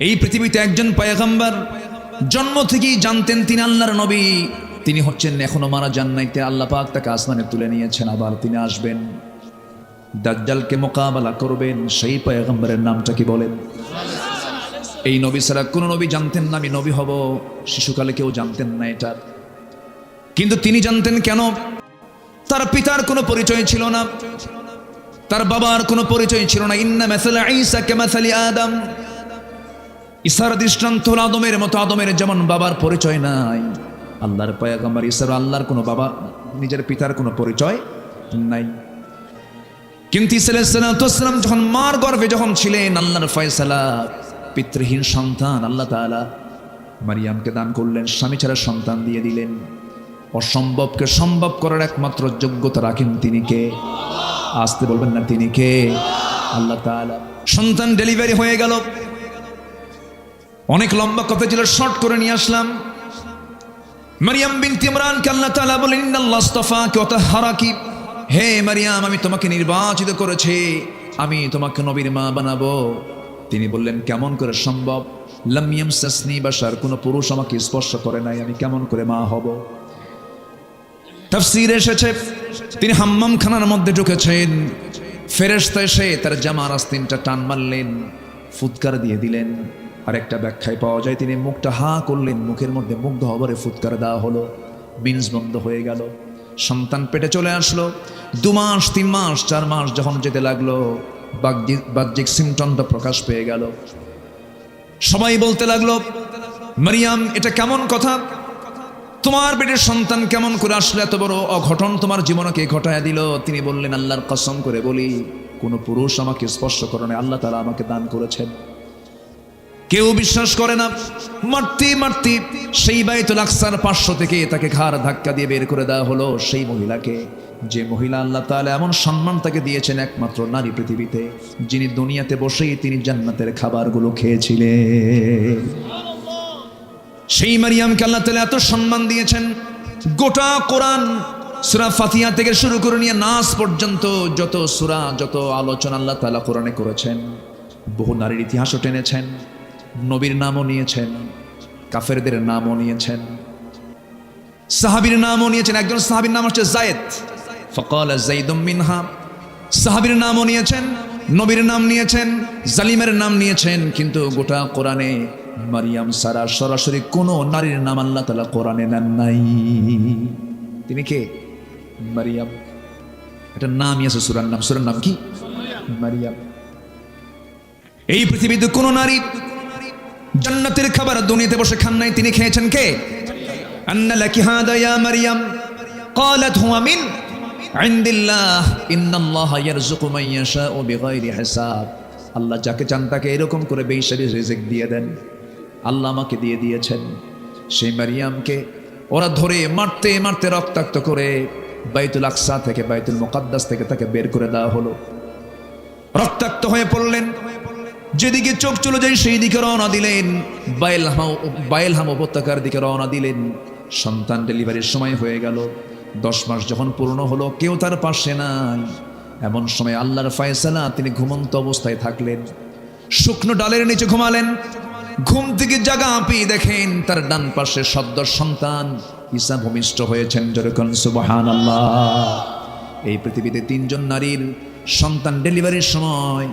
এই পৃথিবীতে একজন পয়গম্বর জন্ম থেকেই জানতেন তিনি আল্লাহর নবী, তিনি হচ্ছেন এখনো মারা যান নাই, আল্লাহ পাক তাকে আসমানে তুলে নিয়েছেন, আবার তিনি আসবেন, দাজ্জালকে মোকাবেলা করবেন। সেই পয়গম্বরের নামটা কি বলেন? এই নবী ছাড়া কোন নবী জানতেন না আমি নবী হব, শিশুকালে কেউ জানতেন না এটা, কিন্তু তিনি জানতেন। কেন? তার পিতার কোনো পরিচয় ছিল না, তার বাবার কোনো পরিচয় ছিল না। ইন্না মাসালা ঈসা কামাসালি আদম, ঈসার দৃষ্টান্ত হলো আদমের মতো, আদমের যেমন বাবার পরিচয় নাই, আল্লাহর পয়গম্বর ঈসার আল্লাহর কোনো বাবা, নিজের পিতার কোনো পরিচয় নাই। কিন্তু ঈসা আলাইহিস সালাম যখন মার গর্ভে যখন ছিলেন, আল্লাহর ফয়সালা, পিতৃহীন সন্তান আল্লাহ তাআলা মারিয়ামকে দান করলেন, স্বামী ছাড়া সন্তান দিয়ে দিলেন। অসম্ভবকে সম্ভব করার একমাত্র যোগ্যতা রাখেন তিনি কে? আসতে বলবেন না, তিনি কে? আল্লাহ তাআলা। সন্তান ডেলিভারি হয়ে গেল। অনেক লম্বা কথা ছিল, শর্ট করে নিয়ে আসলাম। মারিয়াম বিনতে ইমরানকে আল্লাহ তাআলা বলেন, ইন্নাল্লাহ আস্তাফাকি ওয়া তাহহারাকি, হে মারিয়াম আমি তোমাকে নির্বাচিত করেছি, আমি তোমাকে নবীর মা বানাবো। তিনি বললেন, কেমন করে সম্ভব? লাম ইয়ামসাসনি বাশার, কোনো পুরুষ আমাকে স্পর্শ করে নাই, আমি কেমন করে মা হব? তাফসীরে এসেছে তিনি হাম্মাম খানার মধ্যে ঢুকেছেন, ফেরেশতা এসে তার জামার আস্তিনটা টান মারলেন, ফুৎকার দিয়ে দিলেন। আর একটা ব্যাখ্যায় পাওয়া যায় তিনি মুখটা হা করলেন, মুখের মধ্যে মুগ্ধ হবরে ফুৎকার দেওয়া হলো, মিন্স বন্ধ হয়ে গেল। সন্তান পেটে চলে আসলো। 2 মাস 3 মাস 4 মাস যখন যেতে লাগলো, বাহ্যিক সিমটমটা প্রকাশ পেয়ে গেল। সবাই বলতে লাগলো, মারিয়াম এটা কেমন কথা, তোমার পেটের সন্তান কেমন করে আসলে, এত বড় অঘটন তোমার জীবনকে ঘটায় দিল? তিনি বললেন, আল্লাহর কসম করে বলি, কোনো পুরুষ আমাকে স্পর্শ করে না, আল্লাহ তাআলা আমাকে দান করেছেন। কেউ বিশ্বাস করে না। মারতে মারতে সেই বাইতুল আকসার 500 থেকে তাকে ঘাড় ধাক্কা দিয়ে বের করে দেওয়া হলো। সেই মহিলাকে, যে মহিলা আল্লাহ তাআলা এমন সম্মান তাকে দিয়েছেন, একমাত্র নারী পৃথিবীতে, যিনি দুনিয়াতে বসেই তিনি জান্নাতের খাবারগুলো খেয়েছিলেন। সেই মারিয়ামকে আল্লাহ তাআলা এত সম্মান দিয়েছেন। গোটা কোরআন সূরা ফাতিহা থেকে শুরু করে নিয়ে নাস পর্যন্ত যত সূরা, যত আলোচনা আল্লাহ তাআলা কোরআনে করেছেন, বহু নারীর ইতিহাসও টেনেছেন, নবীর নামও নিয়েছেন, কাফেরদের নামও নিয়েছেন, সাহাবীর নামও নিয়েছেন। একজন সাহাবীর নাম হচ্ছে যায়েদ, ফাকালা যাইদুম মিনহা, সাহাবীর নামও নিয়েছেন, নবীর নাম নিয়েছেন, জালিমের নাম নিয়েছেন। কিন্তু গোটা কোরআনে মারিয়াম সারা সরাসরি কোনো নারীর নাম আল্লাহ তাআলা কোরআনে নেন নাই। তিনি কে? মারিয়াম। এটা নামই আছে সূরার নাম। সূরার নাম কি? মারিয়াম। এই পৃথিবীতে কোন নারী জান্নাতের খাবার দুনিয়াতে বসে খান নাই, তিনি খেয়েছেন কে? আন্না লাকি হাদা ইয়া মারিয়াম ক্বালাত হুয়া মিন ইনদিল্লাহ ইন্নাল্লাহা ইয়ারযুকু মান ইয়াশাউ বিগাইরি হিসাব। আল্লাহ যাকে চান তাকে এরকম করে বেহিসাবি রিজিক দিয়ে দেন। আল্লাহ আমাকে দিয়ে দিয়েছেন। সেই মারিয়ামকে ওরা ধরে মারতে মারতে রক্তাক্ত করে বাইতুল আকসা থেকে, বাইতুল মুকাদ্দাস থেকে তাকে বের করে দেওয়া হলো। রক্তাক্ত হয়ে পড়লেন। যেদিকে চোখ চলে যায় সেই দিকে রওনা দিলেন, বাইলহাম উপত্যকার দিকে রওনা দিলেন। সন্তান ডেলিভারির সময় হয়ে গেল। 10 মাস যখন পূর্ণ হলো, কেউ তার পাশে নাই। এমন সময় আল্লাহর ফয়সালা, তিনি ঘুমন্ত অবস্থায় থাকলেন, শুকনো ডালের নিচে ঘুমালেন। ঘুম থেকে জাগা পেয়ে দেখেন তার ডান পাশে সদ্য সন্তান ঈসা ভূমিষ্ঠ হয়েছেন। যেরকম সুবহানাল্লাহ। এই পৃথিবীতে 3 জন নারীর সন্তান ডেলিভারির সময়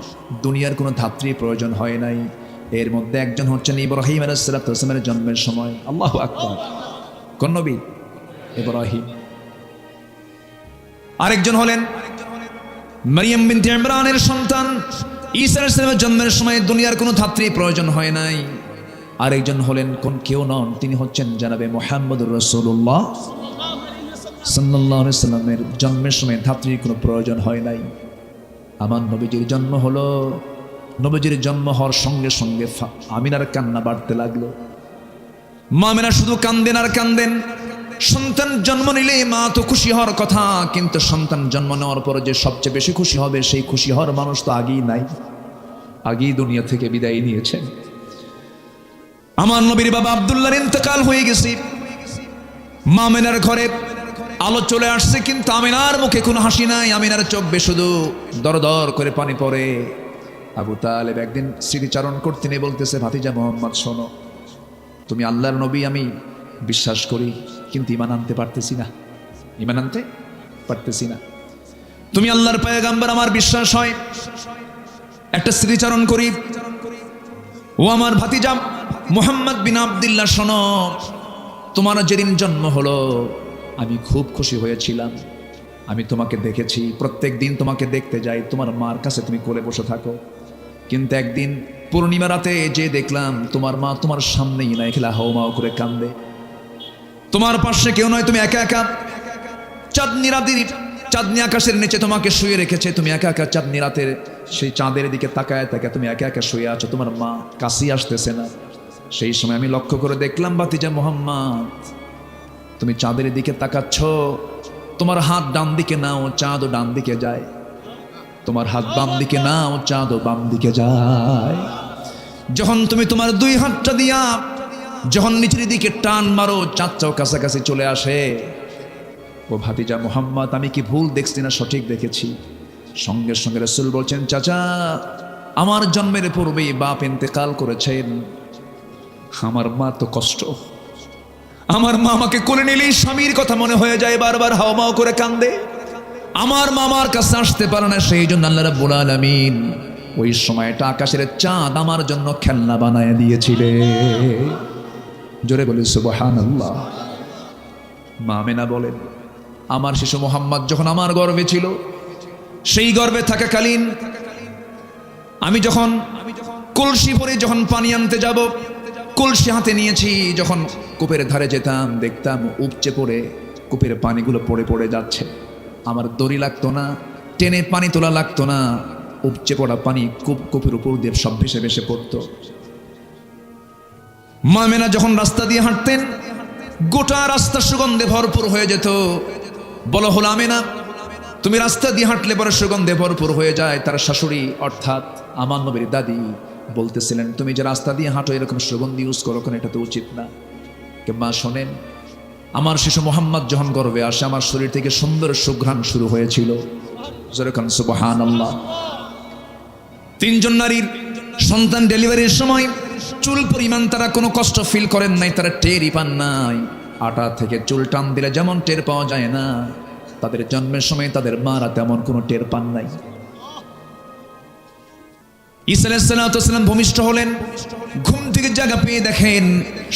দুনিয়ার কোনো ধাত্রী প্রয়োজন হয় নাই। এর মধ্যে একজন হচ্ছেন ইব্রাহিম আলাইহিস সালামের জন্মের সময়। আল্লাহু আকবার। কোন নবী? ইব্রাহিম। আরেকজন হলেন মারিয়াম বিনতে ইমরানের সন্তান ঈসা আলাইহিস সালামের জন্মের সময় দুনিয়ার কোনো ধাত্রী প্রয়োজন হয় নাই। আরেকজন হলেন কেউ নন, তিনি হচ্ছেন জনাবে মুহাম্মদুর রাসূলুল্লাহ সাল্লাল্লাহু আলাইহি সাল্লামের জন্মের সময় ধাত্রীর কোনো প্রয়োজন হয় নাই। আমার নবীজির জন্ম হলো, নবীজির জন্ম হওয়ার সঙ্গে সঙ্গে আমিনার কান্না বাড়তে লাগলো। মা আমিনা শুধু কান্দেন আর কান্দেন। সন্তান জন্ম নিলে মা তো খুশি হওয়ার কথা, কিন্তু সন্তান জন্ম নেওয়ার পর যে সবচেয়ে বেশি খুশি হবে, সেই খুশি হওয়ার মানুষ তো আগেই নাই, আগেই দুনিয়া থেকে বিদায় নিয়েছেন। আমার নবীর বাবা আব্দুল্লাহর ইন্তেকাল হয়ে গেছে। মা আমিনার ঘরে আলো চলে আসছে, কিন্তু আমিনার মুখে কোনো হাসি নাই। আমিনার চোখ বেয়ে শুধু দর দর করে পানি পড়ে। আবু তালেব একদিন স্মৃতিচারণ করতে নিয়ে বলতেছে, ভাতিজা মোহাম্মদ শোনো, তুমি আল্লাহর নবী আমি বিশ্বাস করি, কিন্তু ঈমান আনতে পারতেছি না, ঈমান আনতে পারতেছি না। তুমি আল্লাহর পয়গম্বর আমার বিশ্বাস হয়, একটা স্মৃতিচারণ করি। ও আমার ভাতিজা মুহাম্মদ বিন আব্দুল্লাহ শোনো, তোমার যেদিন জন্ম হলো আমি খুব খুশি হয়েছিলাম। আমি তোমাকে দেখেছি, প্রত্যেক দিন তোমাকে দেখতে যাই, তোমার মার কাছে তুমি কোলে বসে থাকো। কিন্তু একদিন পূর্ণিমা রাতে যে দেখলাম তোমার মা তোমার সামনেই নাই, খেলা হাওমাও করে কান্দে, তোমার পাশে কেউ নয়, তুমি একা একা চাঁদনি রাতের চাঁদনি আকাশের নিচে তোমাকে শুয়ে রেখেছে, তুমি একা একা চাঁদনি রাতের সেই চাঁদের দিকে তাকায় তাকায় তুমি একা একা শুয়ে আছো, তোমার মা কাছেই আসতেছে না। সেই সময় আমি লক্ষ্য করে দেখলাম, ভাতিজা মুহাম্মদ তুমি চাঁদের দিকে তাকাচ্ছ, তোমার হাত ডান দিকে নাও, চাঁদও ডান দিকে যায়, তোমার হাত বাম দিকে নাও, চাঁদও বাম দিকে যায়। যখন তুমি তোমার দুই হাতটা দিয়া যখন নিচের দিকে টান মারো, চাঁদটাও কাছাকাছি চলে আসে। ও ভাতিজা মুহাম্মদ, আমি কি ভুল দেখছি না সঠিক দেখেছি? সঙ্গে সঙ্গে রাসূল বলছেন, চাচা আমার জন্মের পূর্বেই বাপ ইন্তেকাল করেছেন, আমার মা তো কষ্ট, আমার মা আমাকে কোলে নিলেই স্বামীর কথা মনে হয়ে যায়, বারবার হাওমাও করে কান্দে, আমার মামার কাছে আসতে পারে না। সেই জন্য আল্লাহ রাব্বুল আলামিন ওই সময়টা আকাশের চাঁদ আমার জন্য খেলনা বানায় দিয়েছিলে। জোরে বলি সুবহানাল্লাহ। মা আমেনা বলেন, আমার শিশু মুহাম্মদ যখন আমার গর্ভে ছিল, সেই গর্ভে থাকাকালীন আমি যখন কলসি ভরে যখন পানি আনতে যাব, কলসি হাতে নিয়েছি, যখন কূপের ধারে যেতাম দেখতাম উপচে পড়ে কূপের পানিগুলো পড়ে পড়ে যাচ্ছে। আমার দড়ি লাগতো না, টেনে পানি তোলা লাগতো না, উপচে পড়া পানি কূপের উপর দিয়ে সব ভেসে ভেসে পড়তো। মা আমেনা যখন রাস্তা দিয়ে হাঁটতেন, গোটা রাস্তা সুগন্ধে ভরপুর হয়ে যেত। বলা হলো, আমেনা তুমি রাস্তা দিয়ে হাঁটলে পরে সুগন্ধে ভরপুর হয়ে যায়। তার শাশুড়ি অর্থাৎ আমার নবীর দাদি বলতেছিলেন, তুমি যে রাস্তা দিয়ে হাঁটো এরকম সুগন্ধি ইউজ করো কেন, এটা তো উচিত না। মা শোনেন, আমার শিশু মুহাম্মদ যখন গর্ভে আসে, আমার শরীর থেকে সুন্দর সুঘ্রাণ শুরু হয়েছিল। সুবহানাল্লাহ। তিনজন নারীর সন্তান ডেলিভারির সময় চুল পরিমাণ তারা কোনো কষ্ট ফিল করেন নাই, তারা টেরই পান নাই। আটা থেকে চুল টান দিলে যেমন টের পাওয়া যায় না, তাদের জন্মের সময় তাদের মারা তেমন কোনো টের পান নাই। ঈসা আলাইহিস সালাম ভূমিষ্ঠ হলেন, ঘুম থেকে জায়গা পেয়ে দেখেন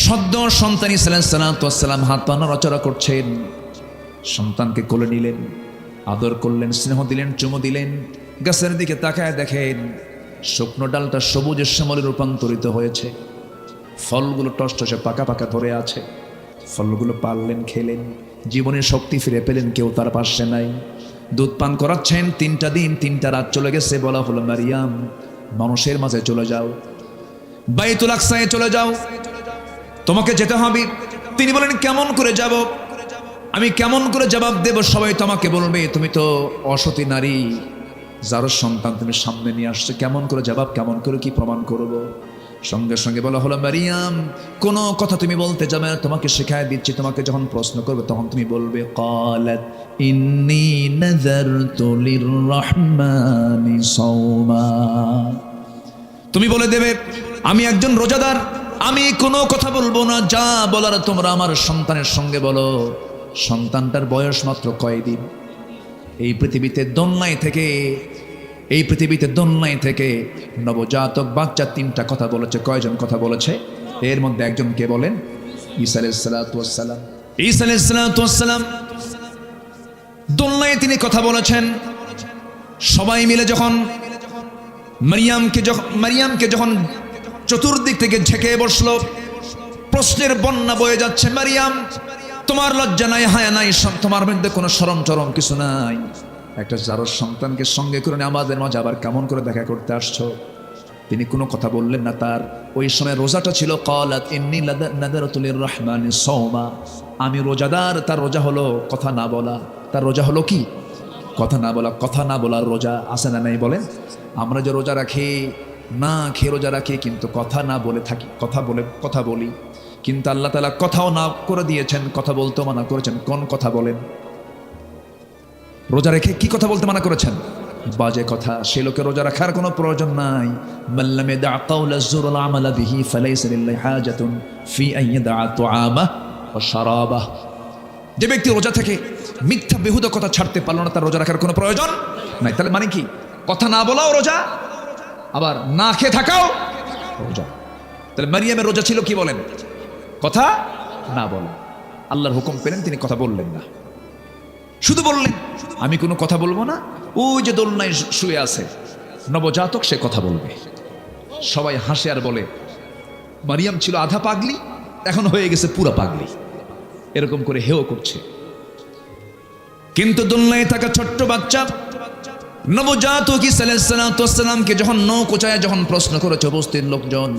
সদ্য সন্তান ঈসা আলাইহিস সালাম হাত পা নড়াচড়া করছেন। সন্তানকে কোলে নিলেন, আদর করলেন, স্নেহ দিলেন, চুমু দিলেন। গাছের দিকে তাকায় দেখেন শুকনো ডালটা সবুজের শ্যামলে রূপান্তরিত হয়েছে, ফলগুলো টসটসে পাকা পাকা ধরে আছে। ফলগুলো পারলেন, খেলেন, জীবনের শক্তি ফিরে পেলেন। কেউ তার পাশে নাই, দুধ পান করাচ্ছেন। 3টা দিন 3টা রাত চলে গেছে। বলা হলো, মারিয়াম মানুষের মাঝে চলে যাও, বাইতুল আকসায় চলে যাও, তোমাকে যেতে হবে। তিনি বলেন, কেমন করে যাব? আমি কেমন করে জবাব দেব? সবাই তোমাকে বলবে তুমি তো অসতী নারী, যার সন্তান তুমি সামনে নিয়ে আসছো, কেমন করে জবাব, কেমন করে কি প্রমাণ করব? সঙ্গে সঙ্গে বলা হলো, মারিয়াম কোনো কথা তুমি বলতে যাবে না, তোমাকে শেখায় দিচ্ছি। তোমাকে যখন প্রশ্ন করবে তখন তুমি বলবে, ক্বালাত ইন্নী নাযারতু লিররহমানি সাওমা। তুমি বলে দেবে, আমি একজন রোজাদার, আমি কোনো কথা বলবো না, যা বলার তোমরা আমার সন্তানের সঙ্গে বলো। সন্তানটার বয়স মাত্র কয়দিন। এই পৃথিবীতে দোলনায় থেকে নবজাতক বাচ্চা 3টা কথা বলেছে। কয়জন কথা বলেছে? এর মধ্যে একজন কে বলেন? ঈসা আলাইহিস সালাম। ঈসা আলাইহিস সালাম দোলনায় তিনি কথা বলেছেন। সবাই মিলে যখন মারিয়ামকে যখন চতুর্দিক থেকে ঝেঁকে বসলো, প্রশ্নের বন্যা বয়ে যাচ্ছে। মারিয়াম তোমার লজ্জা নাই, হায়া নাই, তোমার মধ্যে কোনো শরম টরম কিছু নাই? একটা জারজ সন্তানকে সঙ্গে করে আমাদের মাঝে আবার কেমন করে দেখা করতে আসছো? তিনি কোনো কথা বললেন না। তার ওই সময় রোজাটা ছিল। ক্বালাত ইন্নী নাযারতু লিররহমানি সাওমা। আমি রোজাদার। তার রোজা হলো কথা না বলা। তার রোজা হলো কি? কথা না বলা। কথা না বলার রোজা আছে না নাই বলেন? আমরা যে রোজা রাখি, না খেয়ে রোজা রাখি, কিন্তু কথা না বলে থাকি, কথা বলি। কিন্তু আল্লাহ তাআলা কথাও না করে দিয়েছেন, কথা বলতে মানা করেছেন। কোন কথা বলেন? রোজা রেখে কি কথা বলতে মানা করেছেন? বাজে কথা, সে লোকের রোজা রাখার কোনো প্রয়োজন নাই। মাল্লাম ইয়াদা কাওলা যুর ওয়াল আমালা বিহি ফালাইসা লিল্লাহি হাজাতুন ফি আন ইয়াদা তুআমাহ ওয়া শারাবাহ। যে ব্যক্তি রোজা থেকে মিথ্যা বেহুদা কথা ছাড়তে পারলো না, তার রোজা রাখার কোনো প্রয়োজন নাই। তাহলে মানে কি? কথা না বলাও রোজা, আবার না খেয়ে থাকাও রোজা। তাহলে মারিয়ামের রোজা ছিল কি বলেন? কথা না বলা। আল্লাহর হুকুম পেলেন, তিনি কথা বললেন না, শুধু বললেন আমি কোনো কথা বলবো না। ওই যে দোলনায় শুয়ে আছে নবজাতক, সে কথা বলবে। সবাই হাসে আর বলে মারিয়াম ছিল আধা পাগলি, এখন হয়ে গেছে পুরা পাগলি, এরকম করে হেও করছে। কিন্তু দোলনায় থাকা ছোট্ট বাচ্চা নবজাতক ঈসা আলাইহিস সালামকে যখন নৌকোচায় যখন প্রশ্ন করেছে উপস্থিত লোকজন,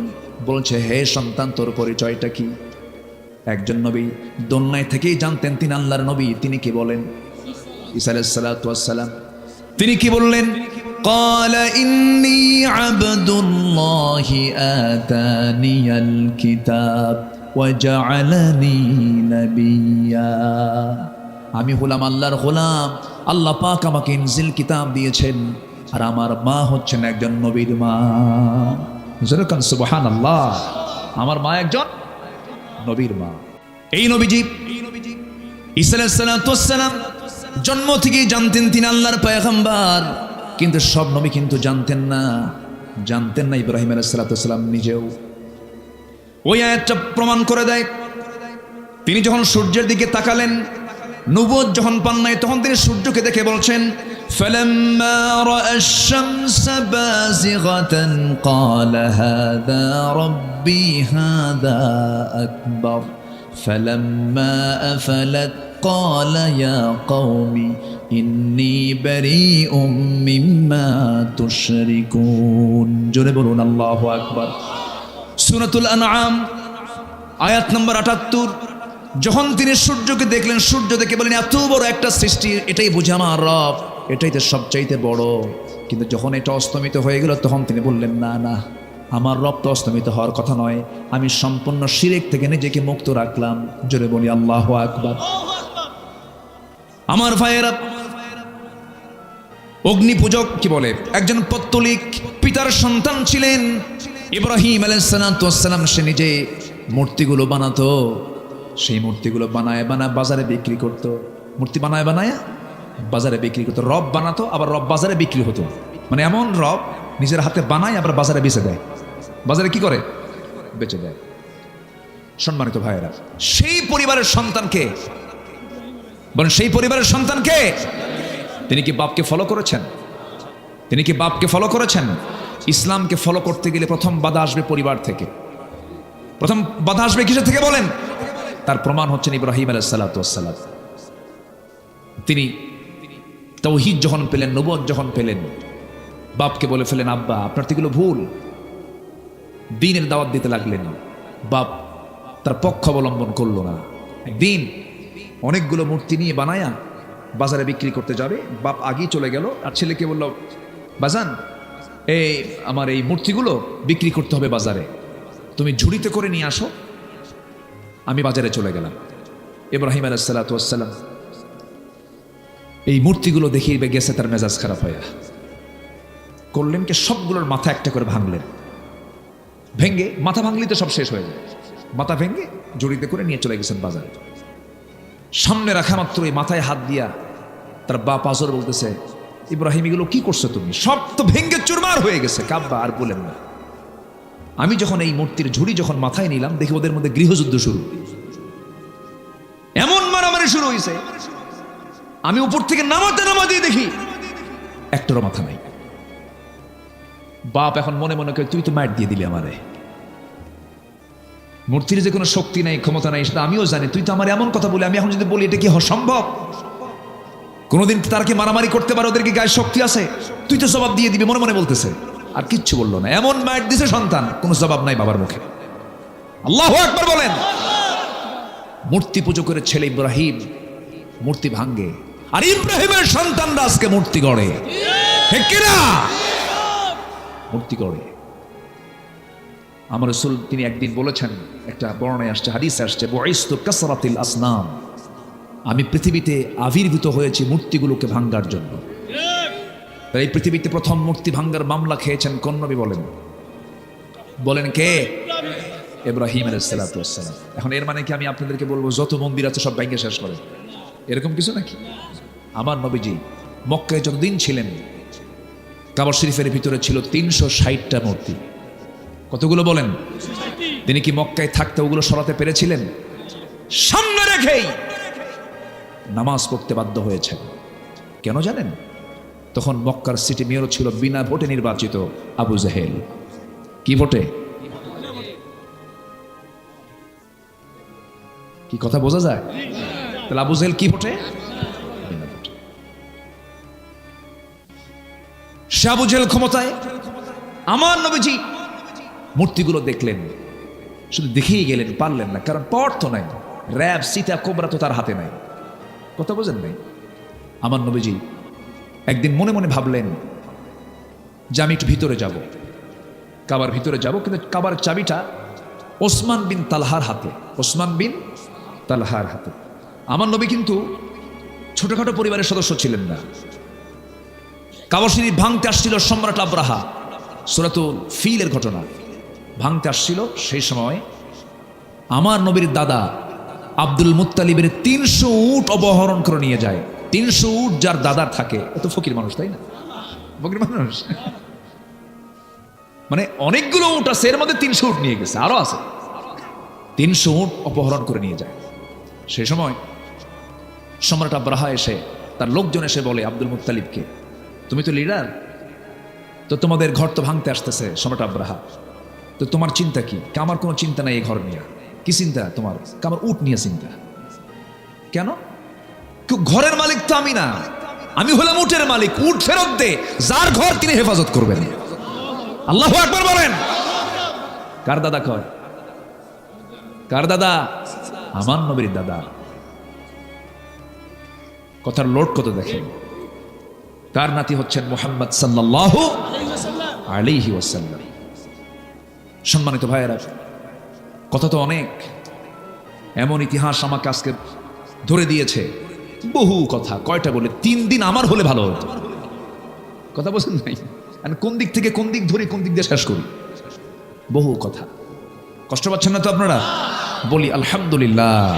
বলছে হে সন্তান, তোর পরিচয়টা কি? একজন নবী দোলনায় থেকেই জানতেন তিনি আল্লাহর নবী। তিনি কি বলেন? ঈসা আলাইহিস সালাম তিনি কি বললেন? قال إني عبد الله آتاني الكتاب وجعلني نبيا। আমি হলাম আল্লাহর গোলাম, আল্লাহ পাক আমাকে ইনজিল কিতাব দিয়েছেন, আর আমার মা হচ্ছেন একজন নবীর মা। যেরকম সুবহানাল্লাহ, আমার মা একজন নবীর মা। এই নবীজি ঈসা আলাইহিস সালাম জন্ম থেকেই জানতেন তিনি আল্লাহর পয়গম্বর, কিন্তু সব নবী কিন্তু জানতেন না। ইব্রাহিম আলাইহিস সালাম নিজেও। ওই আয়াতটা প্রমাণ করে দেয়, তিনি যখন সূর্যের দিকে তাকালেন, নবুয়ত যখন পান নাই, তখন তিনি সূর্যকে দেখে বলছেন ফালাম্মা রাআশ শামসা বাযিগাতান ক্বালা হাযা রাব্বি হাযা আকবার ফালাম্মা আফালাত ক্বালা ইয়া কওমি ইন্নী বারীউম মিম্মা তুশরিকুন। জোরে বলুন আল্লাহু আকবার। সূরাতুল আনআম আয়াত নম্বর ৭৮। যখন তিনি সূর্যকে দেখলেন, সূর্য দেখে বলেন এত বড় একটা সৃষ্টি, এটাই বুঝি আমার রব, এটাই তো সবচাইতে বড়। কিন্তু যখন এটা অস্তমিত হয়ে গেল, তখন তিনি বললেন না, আমার রব তো অস্তমিত হওয়ার কথা নয়, আমি সম্পূর্ণ শিরক থেকে নিজেকে মুক্ত রাখলাম। জোরে বলি আল্লাহু আকবার। আমার ভাইয়েরা, অগ্নি পূজক কি বলে, একজন পত্তলিক পিতার সন্তান ছিলেন ইব্রাহিম আলাইহিস সালাম। সে নিজে মূর্তিগুলো বানাতো, সেই মূর্তিগুলো বানায় বাজারে বিক্রি করতো। মূর্তি বানায় বাজারে বিক্রি করতো। রব বানাতো, আবার রব বাজারে বিক্রি হতো। মানে এমন রব নিজের হাতে বানায়, আবার বাজারে বেচে দেয়। বাজারে কি করে? বেচে দেয়। সম্মানিত ভাইয়েরা, সেই পরিবারের সন্তানকে বলেন, সেই পরিবারের সন্তানকে তিনি কি বাপকে ফলো করেছেন? ইসলামকে ফলো করতে গেলে প্রথম বাধা আসবে পরিবার থেকে। প্রথম বাধা আসবে কিসের থেকে বলেন? তার প্রমাণ হচ্ছেন ইব্রাহিম আলাইহিস সালাম। তিনি তাওহীদ যখন পেলেন, নবুয়ত যখন পেলেন, বাপকে বলে ফেলেন আব্বা আপনার তো এগুলো ভুল, দ্বীনের দাওয়াত দিতে লাগলেন। বাপ তার পক্ষ অবলম্বন করলো না। একদিন অনেকগুলো মূর্তি নিয়ে বানায়া বাজারে বিক্রি করতে যাবে, বাপ আগেই চলে গেল, আর ছেলেকে বলল বাজান আমার এই মূর্তিগুলো বিক্রি করতে হবে বাজারে, তুমি ঝুড়িতে করে নিয়ে আসো। আমি বাজারে চলে গেলাম। ইব্রাহিম আলাইহিস সালাম এই মূর্তিগুলো দেখিয়ে গেছে, তার মেজাজ খারাপ হয়ে করলেন কি, সবগুলোর মাথা একটা করে ভাঙলেন। ভেঙ্গে, মাথা ভাঙলি তো সব শেষ হয়ে যায়, মাথা ভেঙ্গে ঝুড়িতে করে নিয়ে চলে গেছেন বাজারে। সামনে রাখা মাত্র এই মাথায় হাত দিয়া তার বাপ আজর বলতেছে ইব্রাহিম এগুলো কি করছো তুমি? সব তো ভেঙ্গে চুরমার হয়ে গেছে। কাব্বা আর বলেন না, আমি যখন এই মূর্তির ঝুড়ি যখন মাথায় নিলাম, দেখি ওদের মধ্যে গৃহযুদ্ধ শুরু, এমন মারামারি শুরু হয়েছে। আমি উপর থেকে নামাতে দেখি একটারও মাথা নাই। বাপ এখন মনে মনে করে তুই তো মার দিয়ে দিলি আমারে, মূর্তির যে কোনো শক্তি নাই, ক্ষমতা নাই, সেটা আমিও জানি। তুই তো আমার এমন কথা বলি, আমি এখন যদি বলি এটা কি সম্ভব? কোনোদিন তারা কি মারামারি করতে পারে? ওদের কি গায়ে শক্তি আছে? তুই তো জবাব দিয়ে দিবি, মনে মনে বলতেছে। আর কিচ্ছু বললো না, এমন মার দিছে সন্তান, কোনো জবাব নাই বাবার মুখে। আল্লাহু আকবার বলেন। মূর্তি পুজো করে ছেলে ইব্রাহিম মূর্তি ভাঙ্গে, আর ইব্রাহিমের সন্তানরা আজকে মূর্তি গড়ে। ঠিক কিনা? মূর্তি গড়ে। আমার রাসূল তিনি একদিন বলেছেন, একটা বর্ণনায় আসছে, হাদিসে আসছে, বুইসতু কাসরাতিল আসনাম, আমি পৃথিবীতে আবির্ভূত হয়েছি মূর্তিগুলোকে ভাঙ্গার জন্য। এই পৃথিবীতে প্রথম মূর্তি ভাঙ্গার মামলা খেয়েছেন কোন নবী বলেন? বলেন কে? ইব্রাহিম আলাইহিস সালাতু ওয়াস সালাম। এখন এর মানে কি আমি আপনাদেরকে বলবো যত মন্দির আছে সব ভেঙে শেষ করেন, এরকম কিছু নাকি? আমার নবীজি মক্কায় যতদিন ছিলেন কাবা শরীফের ভিতরে ছিল 360টা মূর্তি। কতগুলো বলেন? তিনি কি মক্কায় থাকতে ওগুলো সরাতে পেরেছিলেন? সামনে রেখেই নামাজ পড়তে বাধ্য হয়েছেন। কেন জানেন? তখন মক্কার সিটি মেয়র ছিল বিনা ভোটে নির্বাচিত আবু জেহেল। কি ভোটে? কি কথা বোঝা যায়? তাহলে আবু জেহেল কি ভোটে? বিনা ভোটে। সে আবু জেহেল ক্ষমতায়। আমার নবীজি মূর্তিগুলো দেখলেন, শুধু দেখেই গেলেন, পারলেন না, কারণ পাওয়ার তো নাই। র্যাব সীতা কোবরা তো তার হাতে নাই। কথা বোঝেন নাই? আমার নবীজি একদিন মনে মনে ভাবলেন যে আমি একটু ভিতরে যাব, কাবার ভিতরে যাব, কিন্তু কাবার চাবিটা ওসমান বিন তালহার হাতে। ওসমান বিন তালহার হাতে। আমার নবী কিন্তু ছোটখাটো পরিবারের সদস্য ছিলেন না। কাবা শরীফ ভাঙতে আসছিল সম্রাট আব্রাহা, সূরাতুল ফিলের ঘটনা ভাঙতে আসছিল। সেই সময় আমার নবীর দাদা আব্দুল মুত্তালিবের 300 উট অপহরণ করে নিয়ে যায়। 300 উট যার দাদার থাকে, এত ফকির মানুষ তাই না? ফকির মানুষ মানে অনেকগুলো উট আছে, এর মধ্যে 300 উট নিয়ে গেছে, আরো আছে। 300 উট অপহরণ করে নিয়ে যায়। সেই সময় সম্রাট আব্রাহা এসে, তার লোকজন এসে বলে আব্দুল মুত্তালিবকে, তুমি তো লিডার, তো তোমাদের ঘর তো ভাঙতে আসতেছে সম্রাট আব্রাহা, তো তোমার চিন্তা কি? আমার কোনো চিন্তা নাই এই ঘর নিয়ে। কি চিন্তা তোমার? আমার উট নিয়ে চিন্তা। কেন? ঘরের মালিক তো আমি না, আমি হলাম উটের মালিক। উট ফেরত দে, যার ঘর তিনি হেফাজত করবেন। আল্লাহু আকবার বলেন। কার দাদা কয়? কার দাদা? আমার নবীর দাদা। কথার লোড কত দেখেন। তার নাতি হচ্ছেন মুহাম্মদ সাল্লাল্লাহু আলাইহি ওয়াসাল্লাম। সম্মানিত ভাইয়েরা, কথা তো অনেক, এমন ইতিহাস আমাকে আজকে ধরে দিয়েছে বহু কথা। কয়টা বলে? 3 দিন আমার হলে ভালো হতো। কথা বলছেন নাই? কোন দিক থেকে কোন দিক ধরি, কোন দিক দিয়ে শেষ করি, বহু কথা। কষ্ট পাচ্ছেন না তো আপনারা? বলি আলহামদুলিল্লাহ।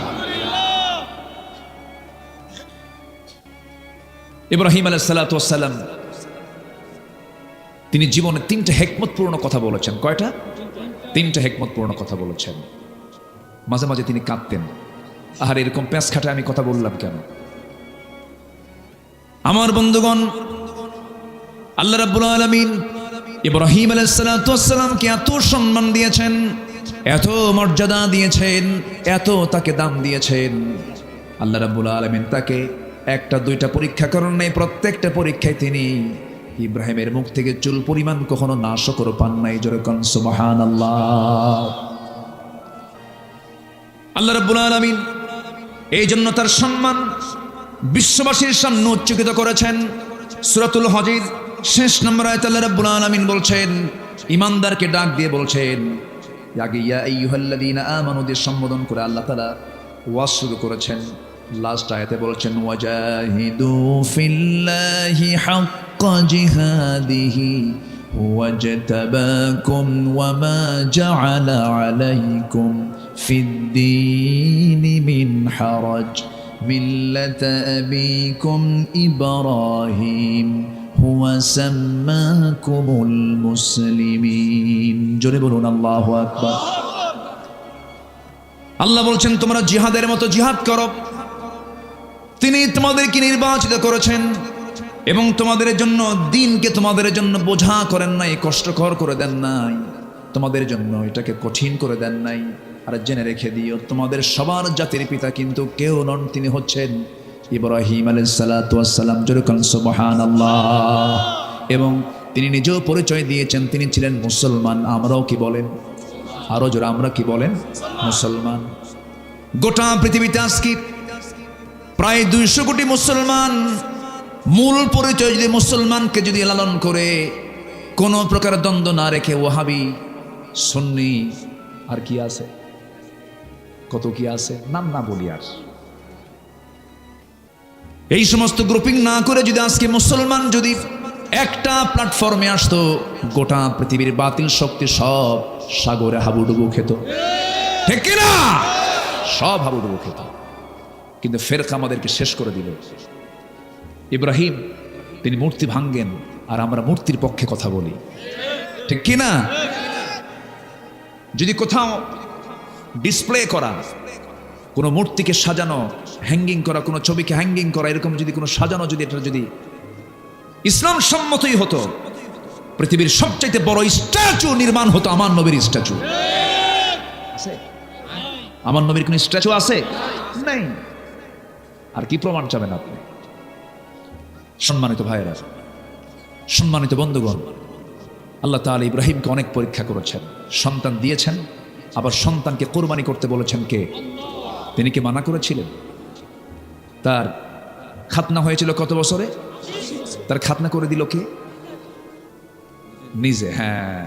ইব্রাহিম আলাইহিস সালাতু ওয়াস সালাম তিনি জীবনে 3টা হিকমতপূর্ণ কথা বলেছেন। কয়টা? 3টা হিকমতপূর্ণ কথা বলেছেন। মাঝে মাঝে তিনি কাঁদতেন, আর এরকম প্যাঁচ খাটে আমি কথা বললাম কেন? আমার বন্ধুগণ, আল্লাহ রাব্বুল আলামিন ইব্রাহিম আলাইহিস সালাতু ওয়াস সালামকে এত সম্মান দিয়েছেন, এত মর্যাদা দিয়েছেন, এত তাকে দাম দিয়েছেন। আল্লাহ রাব্বুল আলামিন তাকে 1টা 2টা পরীক্ষা করেন নাই। প্রত্যেকটা পরীক্ষায় তিনি ইব্রাহিমের মুখ থেকে চুল পরিমাণ কখনো নাশকর পান নাই। জোরে কোন সুবহানাল্লাহ। আল্লাহ রাব্বুল আলামিন এই জন্য তার সম্মান বিশ্ববাসীর সামনে উচ্চকিত করেছেন। সূরাতুল হজের শেষ নম্বর আয়াতে আল্লাহ রাব্বুল আলামিন বলছেন, ঈমানদারকে ডাক দিয়ে বলছেন, আগে ইয়া আইয়ুহাল্লাযীনা আমানু দিয়ে সম্বোধন করে আল্লাহ তাআলা ওয়াজ শুরু করেছেন। লাস্ট আয়াতে বলছেন, ওয়াজাহিদু ফিল্লাহি হাক্কা জিহাদিহি ওয়াজতাবাকুম ওয়ামা জাআলা আলাইকুম ফিদ্দীনি মিন হারাজ মিল্লাতা আবিকুম ইব্রাহিম হুয়া সাম্মাকুমুল মুসলিমিন। জোরে বলুন আল্লাহু আকবার। আল্লাহ বলছেন, তোমরা জিহাদের মতো জিহাদ করো। তিনি তোমাদেরকে নির্বাচিত করেছেন এবং তোমাদের জন্য দিনকে তোমাদের জন্য বোঝা করেন নাই, কষ্টকর করে দেন নাই, তোমাদের জন্য এটাকে কঠিন করে দেন নাই। আর জেনে রেখে দিও, তোমাদের সবার জাতির পিতা কিন্তু কেউ নন, তিনি হচ্ছেন ইব্রাহিম আলাইহিস সালাতু ওয়াস সালাম। জোরে কোন সুবহানাল্লাহ। এবং তিনি নিজেও পরিচয় দিয়েছেন তিনি ছিলেন মুসলমান। আমরাও কি বলেন? আরো জোরে আমরা কি বলেন? মুসলমান। গোটা পৃথিবীতে আজকে প্রায় 200 কোটি মুসলমান। মূল পরিচয় যদি মুসলমানকে যদি লালন করে, কোনো প্রকার দ্বন্দ্ব না রেখে, ওয়াহাবি, সুন্নি, আর কি আছে, কত কি আছে, নাম না বলি আর, এই সমস্ত গ্রুপিং না করে যদি আজকে মুসলমান যদি একটা প্ল্যাটফর্মে আসতো, গোটা পৃথিবীর বাতিল শক্তি সব সাগরে হাবুডুবু খেত, ঠিক কিনা? সব হাবুডুবু খেত। কিন্তু ফেরকা আমাদেরকে শেষ করে দিল। ইব্রাহিম তিনি মূর্তি ভাঙ্গেন, আর আমরা মূর্তির পক্ষে কথা বলি, ঠিক কিনা? যদি কোথাও ডিসপ্লে করা, কোনো মূর্তিকে সাজানো, হ্যাঙ্গিং করা, কোনো ছবিকে হ্যাঙ্গিং করা, এরকম যদি কোনো সাজানো, যদি এটা যদি ইসলাম সম্মতই হতো, পৃথিবীর সবচাইতে বড় স্ট্যাচু নির্মাণ হতো আমার নবীর স্ট্যাচু। আছে? আমার নবীর কোন স্ট্যাচু আছে? নাই। আর কি প্রমাণ চাবেন আপনি? সম্মানিত ভাইয়েরা, সম্মানিত বন্ধুগণ, আল্লাহ তাআলা ইব্রাহিমকে অনেক পরীক্ষা করেছেন, সন্তান দিয়েছেন, আবার সন্তানকে কোরবানি করতে বলেছেন কে? তিনি কি মানা করেছিলেন? তার খাতনা হয়েছিল কত বছরে? তার খাতনা করে দিল কে? নিজে। হ্যাঁ,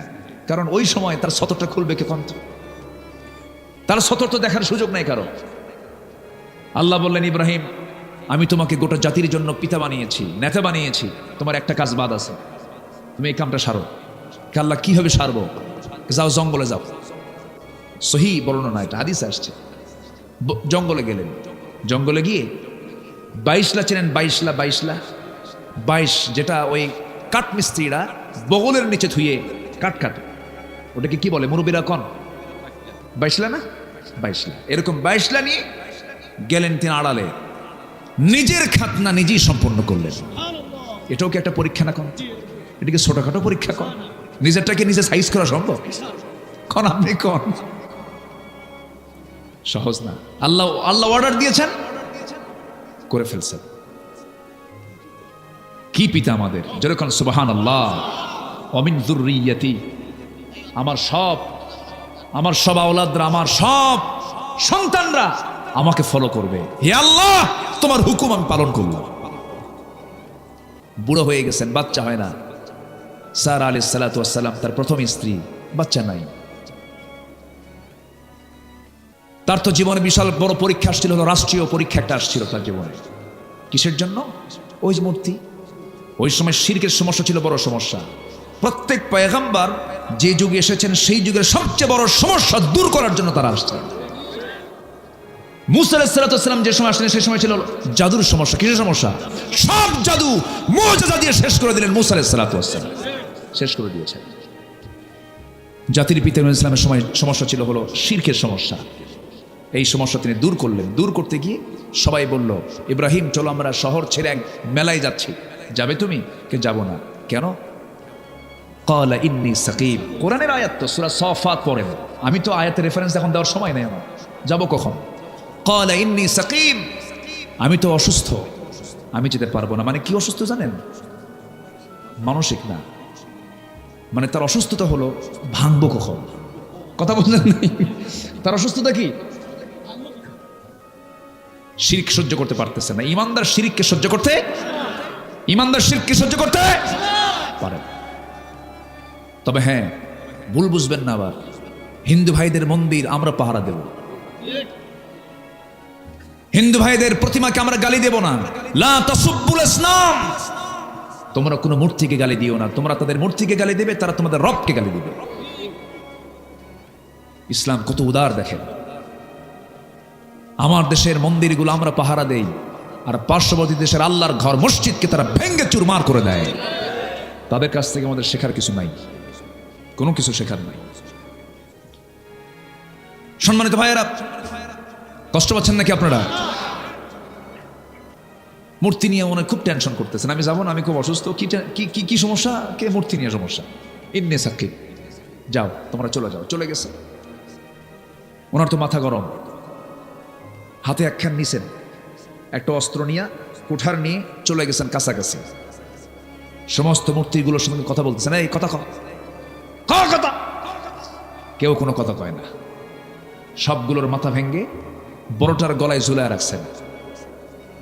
কারণ ওই সময় তার সতরটা খুলবে কে? কন্ত তার সতর তো দেখার সুযোগ নাই কারো। আল্লাহ বললেন, ইব্রাহিম আমি তোমাকে গোটা জাতির জন্য পিতা বানিয়েছি, নেতা বানিয়েছি, তোমার একটা কাজ বাদ আছে, তুমি এই কামটা সারো। আল্লাহ কিভাবে সারবো? যাও জঙ্গলে যাও। সহি বর্ণনা, এটা হাদিসে আসছে। জঙ্গলে গেলেন, জঙ্গলে গিয়ে 22লা চেনেন? 22 যেটা ওই কাঠ মিস্ত্রিরা বগলের নিচে থুয়ে কাঠ কাটে, ওটাকে কি বলে মুরব্বীরা কন? 22লা না? 22লা। এরকম 22লা নিয়ে গেলেন তিনি আড়ালে, নিজের খাতনা নিজেই সম্পন্ন করলেন। এটাও কি একটা পরীক্ষা না? কোন এটাকে ছোটখাটো পরীক্ষা? কন নিজেরটাকে নিজে সাইজ করা সম্ভব? কন আপনি কন? সহজ না। আল্লাহ অর্ডার দিয়েছেন, করে ফেলছেন। কি পিতা আমাদের! যেরকম সুবহানাল্লাহ, অমিন যুররিয়াতি, আমার সব আওলাদরা, আমার সব সন্তানরা আমাকে ফলো করবে। হে আল্লাহ, তোমার হুকুম আমি পালন করলাম। বুড়ো হয়ে গেছেন, বাচ্চা হয় না। সারা আলাইহিস সালাতু ওয়াস সালাম, তার প্রথম স্ত্রী, বাচ্চা নাই। তার তো জীবনে বিশাল বড় পরীক্ষা আসছিল, রাষ্ট্রীয় পরীক্ষা একটা আসছিল তার জীবনে। কিসের জন্য? ওই যে মূর্তি। ওই সময় শিরকের সমস্যা ছিল বড় সমস্যা। প্রত্যেক পয়গম্বর যে যুগে এসেছেন সেই যুগের সবচেয়ে বড় সমস্যা দূর করার জন্য তারা আসছেন। মুসা আলাইহিস সালাতু ওয়াস সালাম যে সময় আসলেন সেই সময় ছিল জাদুর সমস্যা। কিসের সমস্যা? সব জাদু মুজিজা দিয়ে শেষ করে দিলেন মুসা আলাইহিস সালাতু ওয়াস সালাম, শেষ করে দিয়েছেন। জাতির পিতা ইসলামের সময় সমস্যা ছিল হলো শিরকের সমস্যা। এই সমস্যা তিনি দূর করলেন। দূর করতে গিয়ে সবাই বলল, ইব্রাহিম চলো আমরা শহর ছেড়ে এক মেলায় যাচ্ছি, যাবে তুমি? কে যাব না। কেন? ক্বালা ইন্নী সাকিম। কোরআনের আয়াত তো, সূরা সাফাত পড়েন। আমি তো আয়াতের রেফারেন্স এখন দেওয়ার সময় নেই আমার, যাব কখন? ক্বালা ইন্নী সাকিম, আমি তো অসুস্থ, আমি যেতে পারবো না। মানে কি অসুস্থ জানেন? মানসিক না, মানে তার অসুস্থতা হলো ভাঙবো কখন। কথা বললেন নাই? তার অসুস্থতা কি? শিরক সহ্য করতে পারতেছে না। ইমানদার শিরককে সহ্য করতে, ইমানদার শিরককে সহ্য করতে পারে। তবে হ্যাঁ, ভুল বুঝবেন না আবার, হিন্দু ভাইদের মন্দির আমরা পাহারা দেব, হিন্দু ভাইদের প্রতিমাকে আমরা গালি দেব না। লা তাসুব্বুল আসনাম, তোমরা কোনো মূর্তিকে গালি দিও না। তোমরা তাদের মূর্তিকে গালি দেবে, তারা তোমাদের রবকে গালি দিবে। ইসলাম কত উদার দেখেন। আমার দেশের মন্দিরগুলো আমরা পাহারা দেই, আর পার্শ্ববর্তী দেশের আল্লাহর ঘর মসজিদকে তারা ভেঙ্গে চুরমার করে দেয়। তাদের কাছ থেকে আমাদের শেখার কিছু নাই, কোনো কিছু শেখার নাই। সম্মানিত ভাইয়েরা, কষ্ট পাচ্ছেন নাকি আপনারা? মূর্তি নিয়ে মনে খুব টেনশন করতেছেন। আমি যাবো না, আমি খুব অসুস্থ। কি সমস্যা? কে? মূর্তি নিয়ে সমস্যা। ইন্নী সাকিব, যাও তোমরা চলে যাও। চলে গেছে। ওনার তো মাথা গরম, হাতে একখান নিছেন, একটা অস্ত্র নিয়ে, কুঠার নিয়ে চলে গেছেন কাছাকাছি। সমস্ত মূর্তিগুলোর সঙ্গে কথা বলতেছেন, এই কথা কথা। কেউ কোনো কথা কয় না। সবগুলোর মাথা ভেঙ্গে বড়টার গলায় ঝুলায় রাখছেন।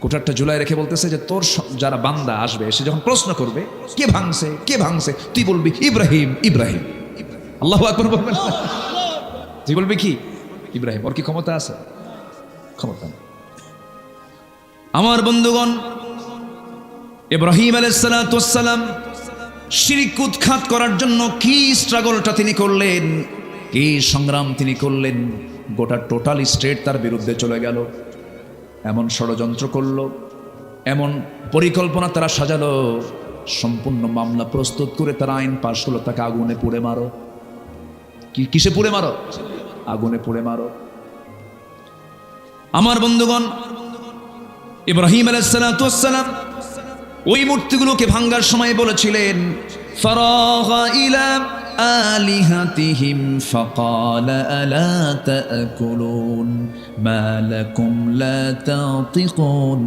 কুঠারটা ঝুলায় রেখে বলতেছে যে তোর যারা বান্দা আসবে, সে যখন প্রশ্ন করবে কে ভাঙছে, তুই বলবি ইব্রাহিম ইব্রাহিম। আল্লাহু আকবার বলবেন না? তুই বলবি কি? ইব্রাহিম। ওর কি ক্ষমতা আছে? ক্ষমতা নেই। আমার বন্ধুগণ, ইব্রাহিম আলাইহিস সালাতু ওয়াস সালাম শিরক উৎখাত করার জন্য কি স্ট্রাগলটা তিনি করলেন, কি সংগ্রাম তিনি করলেন। গোটা টোটাল স্টেট তার বিরুদ্ধে চলে গেল, এমন ষড়যন্ত্র করলো, এমন পরিকল্পনা তারা সাজালো, সম্পূর্ণ মামলা প্রস্তুত করে তারা আইন পাশ করলো, তাকে আগুনে পুড়ে মারো। কিসে পুড়ে মারো? আগুনে পুড়ে মারো। আমার বন্ধুগণ, ইব্রাহিম আলাইহিস সালাতু ওয়াস সালাম ওই মূর্তিগুলোকে ভাঙার সময় বলেছিলেন, ফারাগা ইলা আলিহাতিহিম ফাকালা আলা তাকুলুন মা লাকুম লা তাতিকুন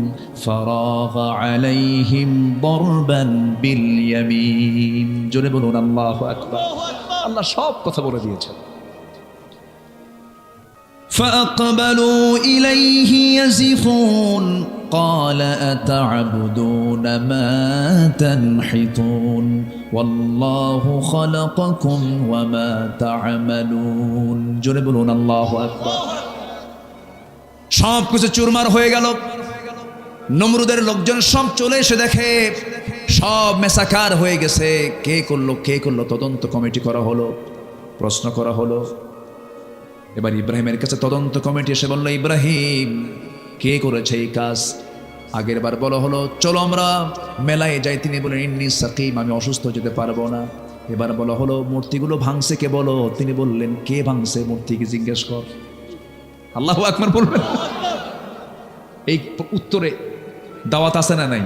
ফারাগা আলাইহিম দারবান বিল ইয়ামিন। জোরে বলুন আল্লাহু আকবার। আল্লাহ সব কথা বলে দিয়েছেন। فأقبلوا إليه يزفون قال أتعبدون ما تنحتون والله خلقكم وما تعملون। জোরে বলুন আল্লাহু আকবার। সব কিছু চুরমার হয়ে গেল। নমরুদের লোকজন সব চলে এসে দেখে সব মেসাকার হয়ে গেছে। কে করলো তদন্ত কমিটি করা হলো, প্রশ্ন করা হলো। এবার ইব্রাহিমের কাছে তদন্ত কমিটি এসে বলল, ইব্রাহিম কে করেছে এই কাজ? আগের বার বলা হলো চলো আমরা মেলায় যাই, তিনি বলেন ইন্নী সাকিম, আমি অসুস্থ, যেতে পারবো না। এবার বলা হলো মূর্তিগুলো ভাঙছে কে বলো, তিনি বললেন কে ভাঙছে মূর্তিকে জিজ্ঞেস কর। আল্লাহু আকবার বলবেন। এই উত্তরে দাওয়াত আছে না নাই?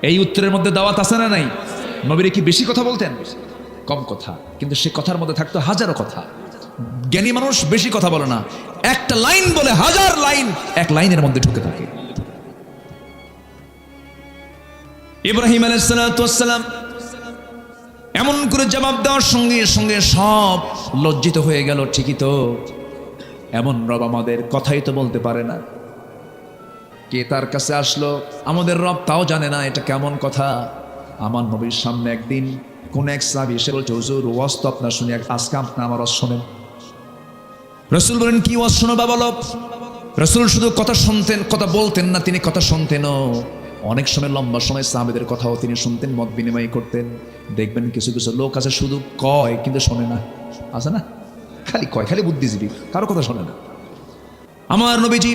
এই উত্তরের মধ্যে দাওয়াত আছে না নাই? নবীরে কি বেশি কথা বলতেন? কম কথা, কিন্তু সে কথার মধ্যে থাকতো হাজারো কথা। জ্ঞানী মানুষ বেশি কথা বলে না, একটা লাইন বলে হাজার লাইন এক লাইনের মধ্যে ঢুকে থাকে। ইব্রাহিম আলাইহিস সালাতু ওয়াস সালাম এমন করে জবাব দেওয়ার সঙ্গে সঙ্গে সব লজ্জিত হয়ে গেল। ঠিকই তো, এমন রব আমাদের, কথাই তো বলতে পারে না। কে তার কাছে আসলো আমাদের রব তাও জানে না, এটা কেমন কথা। আমার নবীর সামনে একদিন কোন এক সাহাবী এসে বলছে, হুজুর ওয়াজ তো আপনার শুনি, আজকে আপনি আমার ওয়াজ শোনেন। রাসূল বলেন, কি ওয়াজ শোনাবা বলো? রাসূল শুধু কথা শুনতেন, কথা বলতেন না, তিনি কথা শুনতেনও। অনেক সময় লম্বা সময় সাহাবীদের কথাও তিনি শুনতেন, মত বিনিময় করতেন। দেখবেন কিছু কিছু লোক আছে শুধু কয় কিন্তু শোনে না, আছে না? খালি কয়, খালি বুদ্ধিজীবী, কারো কথা শোনে না। আমার নবীজি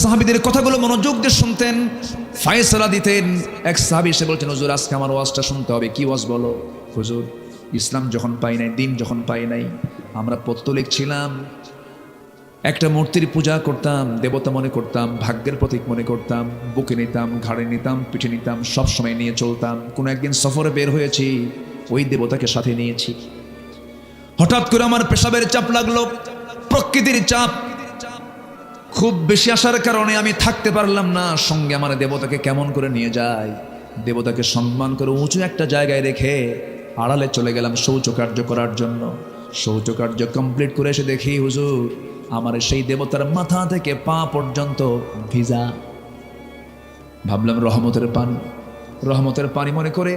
সাহাবীদের কথাগুলো মনোযোগ দিয়ে শুনতেন, ফয়সালা দিতেন। এক সাহাবী এসে বলছেন, হুজুর আজকে আমার ওয়াজটা শুনতে হবে। কি ওয়াজ বলো? হুজুর ইসলাম যখন পাই নাই, দিন যখন পাই নাই, আমরা পৌত্তলিক ছিলাম, একটা মূর্তির পূজা করতাম, দেবতা মনে করতাম, ভাগ্যের প্রতীক মনে করতাম, বুকে নিতাম, ঘাড়ে নিতাম, পিঠে নিতাম, সব সময় নিয়ে চলতাম। কোনো একদিন সফরে বের হয়েছি, ওই দেবতাকে সাথে নিয়েছি। হঠাৎ করে আমার পেশাবের চাপ লাগলো, প্রকৃতির চাপ খুব বেশি আসার কারণে আমি থাকতে পারলাম না। সঙ্গে আমার দেবতাকে কেমন করে নিয়ে যায়, দেবতাকে সম্মান করে উঁচু একটা জায়গায় রেখে আড়ালে চলে গেলাম শৌচকার্য করার জন্য। শৌচকার্য কমপ্লিট করে এসে দেখি হুজুর আমার সেই দেবতার মাথা থেকে পা পর্যন্ত ভিজা। ভাবলাম রহমতের পানি মনে করে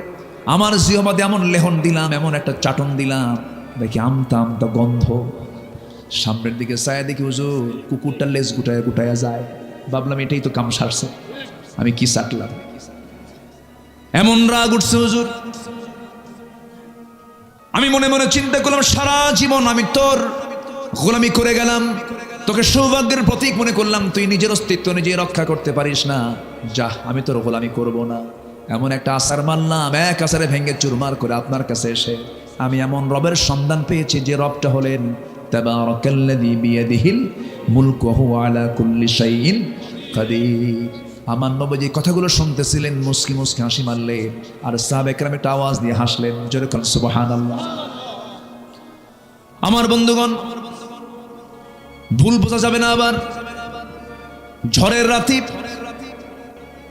আমার জিহ্বাতে এমন লেহন দিলাম, এমন একটা চাটন দিলাম, দেখি আমতা আমতা গন্ধ। সামনের দিকে চায় দেখি হুজুর কুকুরটার লেজ গুটায়া যায়। ভাবলাম এটাই তো কাম সারছে, আমি কি চাটলাম। এমন রাগ উঠছে হুজুর, আমি মনে মনে চিন্তা করলাম সারা জীবন আমি তোর গোলামি করে গেলাম, তোকে সৌভাগ্যের প্রতীক মনে করলাম, তুই নিজের অস্তিত্ব নিজে রক্ষা করতে পারিস না, যা আমি তোর গোলামি করব না। এমন একটা আসার মানলাম, এক আসারে ভেঙে চুরমার করে আপনার কাছে এসে আমি এমন রবের সন্ধান পেয়েছি যে রবটা হলেন তাবারাকাল্লাযী বিয়াদিহিল মুলকু ওয়া হুয়া আলা কুল্লি শাইইন কাদির। আমার নবী কথাগুলো শুনতেছিলেন, মুস্কি মুস্কি হাসি মারলেন, আর সাহাবায়ে কেরাম একটা আওয়াজ দিয়ে হাসলেন, জোরে বলেন সুবহানাল্লাহ। আমার বন্ধুগণ, ভুল বোঝা যাবে না। আবার ঝড়ের রাতে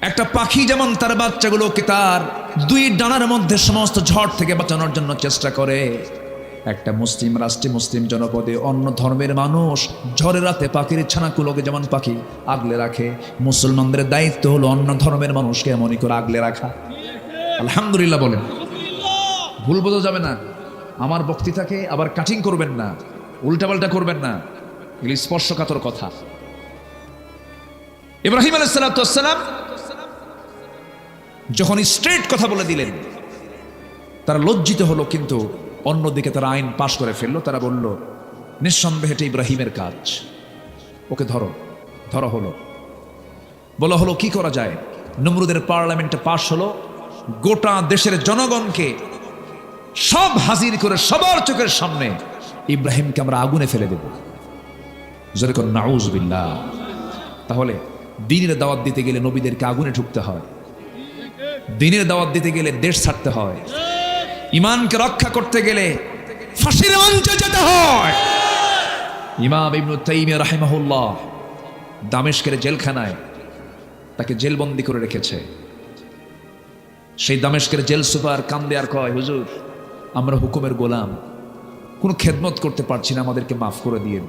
একটা পাখি যেমন তার বাচ্চাগুলোকে তার দুই ডানার মধ্যে সমস্ত ঝড় থেকে বাঁচানোর জন্য চেষ্টা করে, একটা মুসলিম রাষ্ট্রে, মুসলিম জনপদে অন্য ধর্মের মানুষ ঝড়ের রাতে পাখির ছানাগুলোকে যেমন পাখি আগলে রাখে, মুসলমানদের দায়িত্ব হলো অন্য ধর্মের মানুষকে এমনই করে আগলে রাখা। আলহামদুলিল্লাহ বলেন। ভুল বোঝা যাবে না। আমার বক্তৃতাকে আবার কাটিং করবেন না, উল্টাপাল্টা করবেন না, এগুলি স্পর্শকাতর কথা। ইব্রাহিম আলাইহিস সালাতু ওয়াস সালাম যখন স্ট্রেট কথা বলে দিলেন, তারা লজ্জিত হলো, কিন্তু অন্যদিকে তারা আইন পাশ করে ফেললো। তারা বলল, নিঃসন্দেহে এটা ইব্রাহিমের কাজ, ওকে ধরো। ধরা হলো, বলা হলো কি করা যায়। নমরুদের পার্লামেন্টে পাশ হলো, গোটা দেশের জনগণকে সব হাজির করে সবার চোখের সামনে ইব্রাহিমকে আমরা আগুনে ফেলে দেব। জোরে কোন নাউজুবিল্লাহ। তাহলে দ্বীনের দাওয়াত দিতে গেলে নবীদেরকে আগুনে ঢুকতে হয়, দ্বীনের দাওয়াত দিতে গেলে দেশ ছাড়তে হয়, ঈমানকে রক্ষা করতে গেলে ফাঁসির মঞ্চে যেতে হয়। ইমাম ইবনে তাইমিয়া রাহিমাহুল্লাহ দামেস্কের জেলখানায় তাকে জেলবন্দি করে রেখেছে। সেই দামেস্কের জেল সুপার কান্দে আর কয়, হুজুর আমরা হুকুমের গোলাম, কোনো খেদমত করতে পারছি না, আমাদেরকে মাফ করে দিয়ে।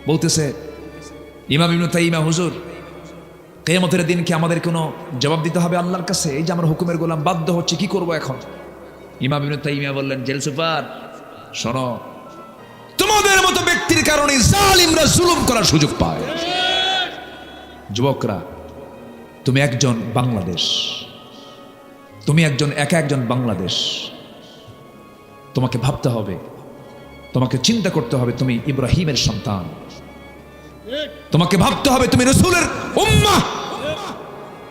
বলতেছে ইমাম ইবনে তাইমিয়া, হুজুর কিয়ামতের দিন কি আমাদের কোনো জবাব দিতে হবে আল্লাহর কাছে? এই যে আমরা হুকুমের গোলাম, বাধ্য হচ্ছে, কি করব এখন? ইমাম ইবনে তাইমিয়া বললেন, জেল সুপার শোনো, তোমাদের মতো ব্যক্তির কারণে জালিমরা জুলুম করার সুযোগ পায়। যুবকরা, তুমি একজন বাংলাদেশ, তুমি একা একজন বাংলাদেশ। তোমাকে ভাবতে হবে, তোমাকে চিন্তা করতে হবে, তুমি ইব্রাহিমের সন্তান। তোমাকে ভাবতে হবে তুমি রাসূলের উম্মাহ।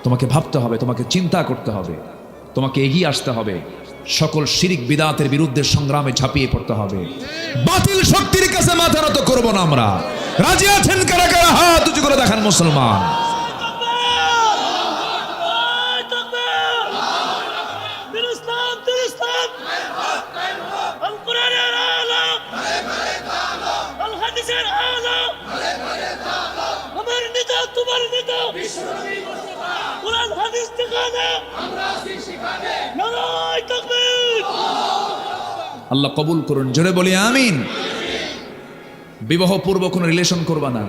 তোমাকে ভাবতে হবে, তোমাকে চিন্তা করতে হবে, তোমাকে এগিয়ে আসতে হবে, সকল শিরিক বিদআতের বিরুদ্ধে সংগ্রামে ঝাঁপিয়ে পড়তে হবে। বাতিল শক্তির কাছে মাথা নত করব না আমরা। রাজি আছেন কারা কারা? হাত উঁচু করে দেখান মুসলমান। আল্লাহ কবুল করুন, জোরে বলি আমিন। বিবাহ পূর্ব কোনো রিলেশন করবা না,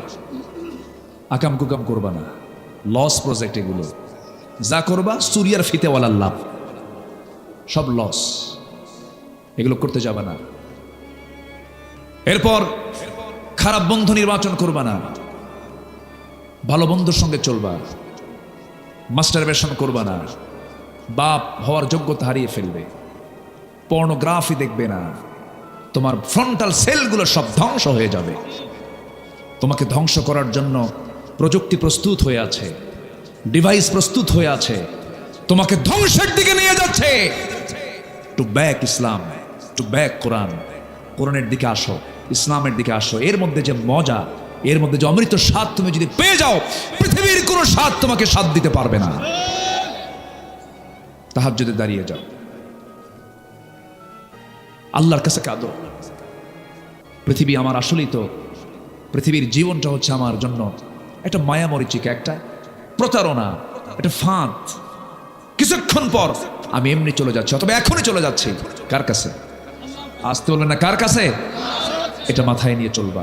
আকাম কুকাম করবা না, লস প্রজেক্ট এগুলো যা করবা সুরিয়ার ফিতেওয়ালার লাভ, সব লস, এগুলো করতে যাবা না। এরপর খারাপ বন্ধু নির্বাচন করবা না, ভালো বন্ধুর সঙ্গে চলবা। মাস্টারবেশন করবা না, বাপ হওয়ার যোগ্যতা হারিয়ে ফেলবে। পর্নোগ্রাফি দেখবে না, তোমার ফ্রন্টাল সেলগুলো সব ধ্বংস হয়ে যাবে। তোমাকে ধ্বংস করার জন্য প্রযুক্তি প্রস্তুত হয়ে আছে, ডিভাইস প্রস্তুত হয়ে আছে, তোমাকে ধ্বংসের দিকে নিয়ে যাচ্ছে। To back Islam, to back Quran. কোরআনের দিকে আসো, ইসলামের দিকে আসো। এর মধ্যে যে মজা, এর মধ্যে যে অমৃত স্বাদ তুমি যদি পেয়ে যাও, পৃথিবীর কোনো স্বাদ তোমাকে স্বাদ দিতে পারবে না। তাহাজ্জুদে দাঁড়িয়ে যাও, আল্লাহর কাছে কাঁদো। পৃথিবী আমার আসলেই তো, পৃথিবীর জীবনটা হচ্ছে আমার জন্য একটা মায়া মরিচিকা, একটা প্রতারণা, একটা ফাঁদ। কিছুক্ষণ পর আমি এমনি চলে যাচ্ছি, অথবা এখনই চলে যাচ্ছি। কার কাছে? আসতে বলবেন না, কার কাছে? এটা মাথায় নিয়ে চলবা।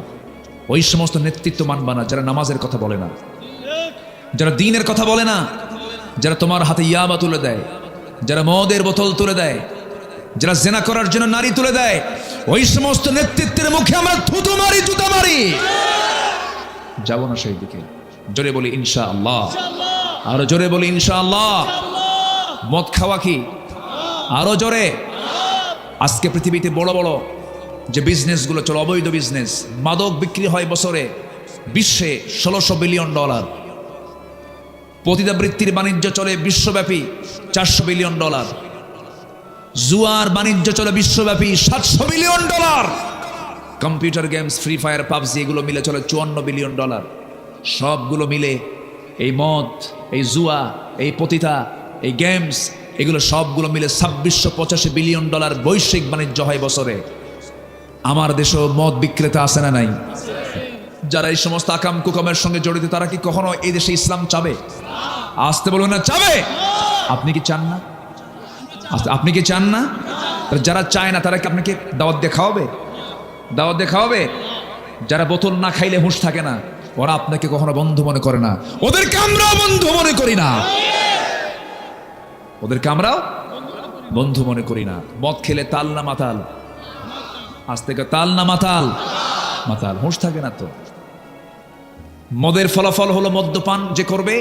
ওই সমস্ত নেতৃত্ব মানবা না যারা নামাজের কথা বলে না, যারা দ্বীনের কথা বলে না, যারা তোমার হাতে ইয়াবা তুলে দেয়, যারা মদের বোতল তুলে দেয়, যারা জেনা করার জন্য নারী তুলে দেয়। ওই সমস্ত নেতৃত্বের মুখে আমরা থুতু মারি, জুতা মারি। যাব না সেই দিকে। জোরে বলি ইনশাআল্লাহ, আরো জোরে বলি ইনশাআল্লাহ। মদ খাওয়া কি? আরো জোরে। আজকে পৃথিবীতে বড় বড় যে বিজনেসগুলো চলে, অবৈধ বিজনেস, মাদক বিক্রি হয় বছরে বিশ্বে $1600 বিলিয়ন। পতিতাবৃত্তির বাণিজ্য চলে বিশ্বব্যাপী $400 বিলিয়ন। জুয়ার বাণিজ্য চলে বিশ্বব্যাপী $700 billion. Computer games, free fire, PUBG, এগুলো মিলে চলে $54 বিলিয়ন। সবগুলো মিলে এই মদ, এই জুয়া, এই পতিতা, এই গেমস, এগুলো সবগুলো মিলে $2685 বিলিয়ন বৈশ্বিক বাণিজ্য হয় বছরে। আমার দেশেও মদ বিক্রেতা আছে না নাই? যারা এই সমস্ত আকাম কুকামের সঙ্গে জড়িত, তারা কি কখনো এই দেশে ইসলাম চাবে? আসতে বলুন না, চাবে? আপনি কি চান না? আপনি কি চান না? যারা চায় না তারা কি আপনাকে দাওয়াত দিয়ে খাওয়াবে? দাওয়াত দিয়ে খাওয়াবে? যারা বোতল না খাইলে হুঁশ থাকে না, ওরা আপনাকে কখনো বন্ধু মনে করে না। ওদেরকে আমরাও বন্ধু মনে করি না, ওদেরকে আমরাও বন্ধু মনে করি না। মদ খেলে তাল না মাতাল? আজ থেকে তাল না মাতাল? মাতাল। হুঁশ থাকে না তো। মদের ফলাফল হলো মদ্যপান যে করবে,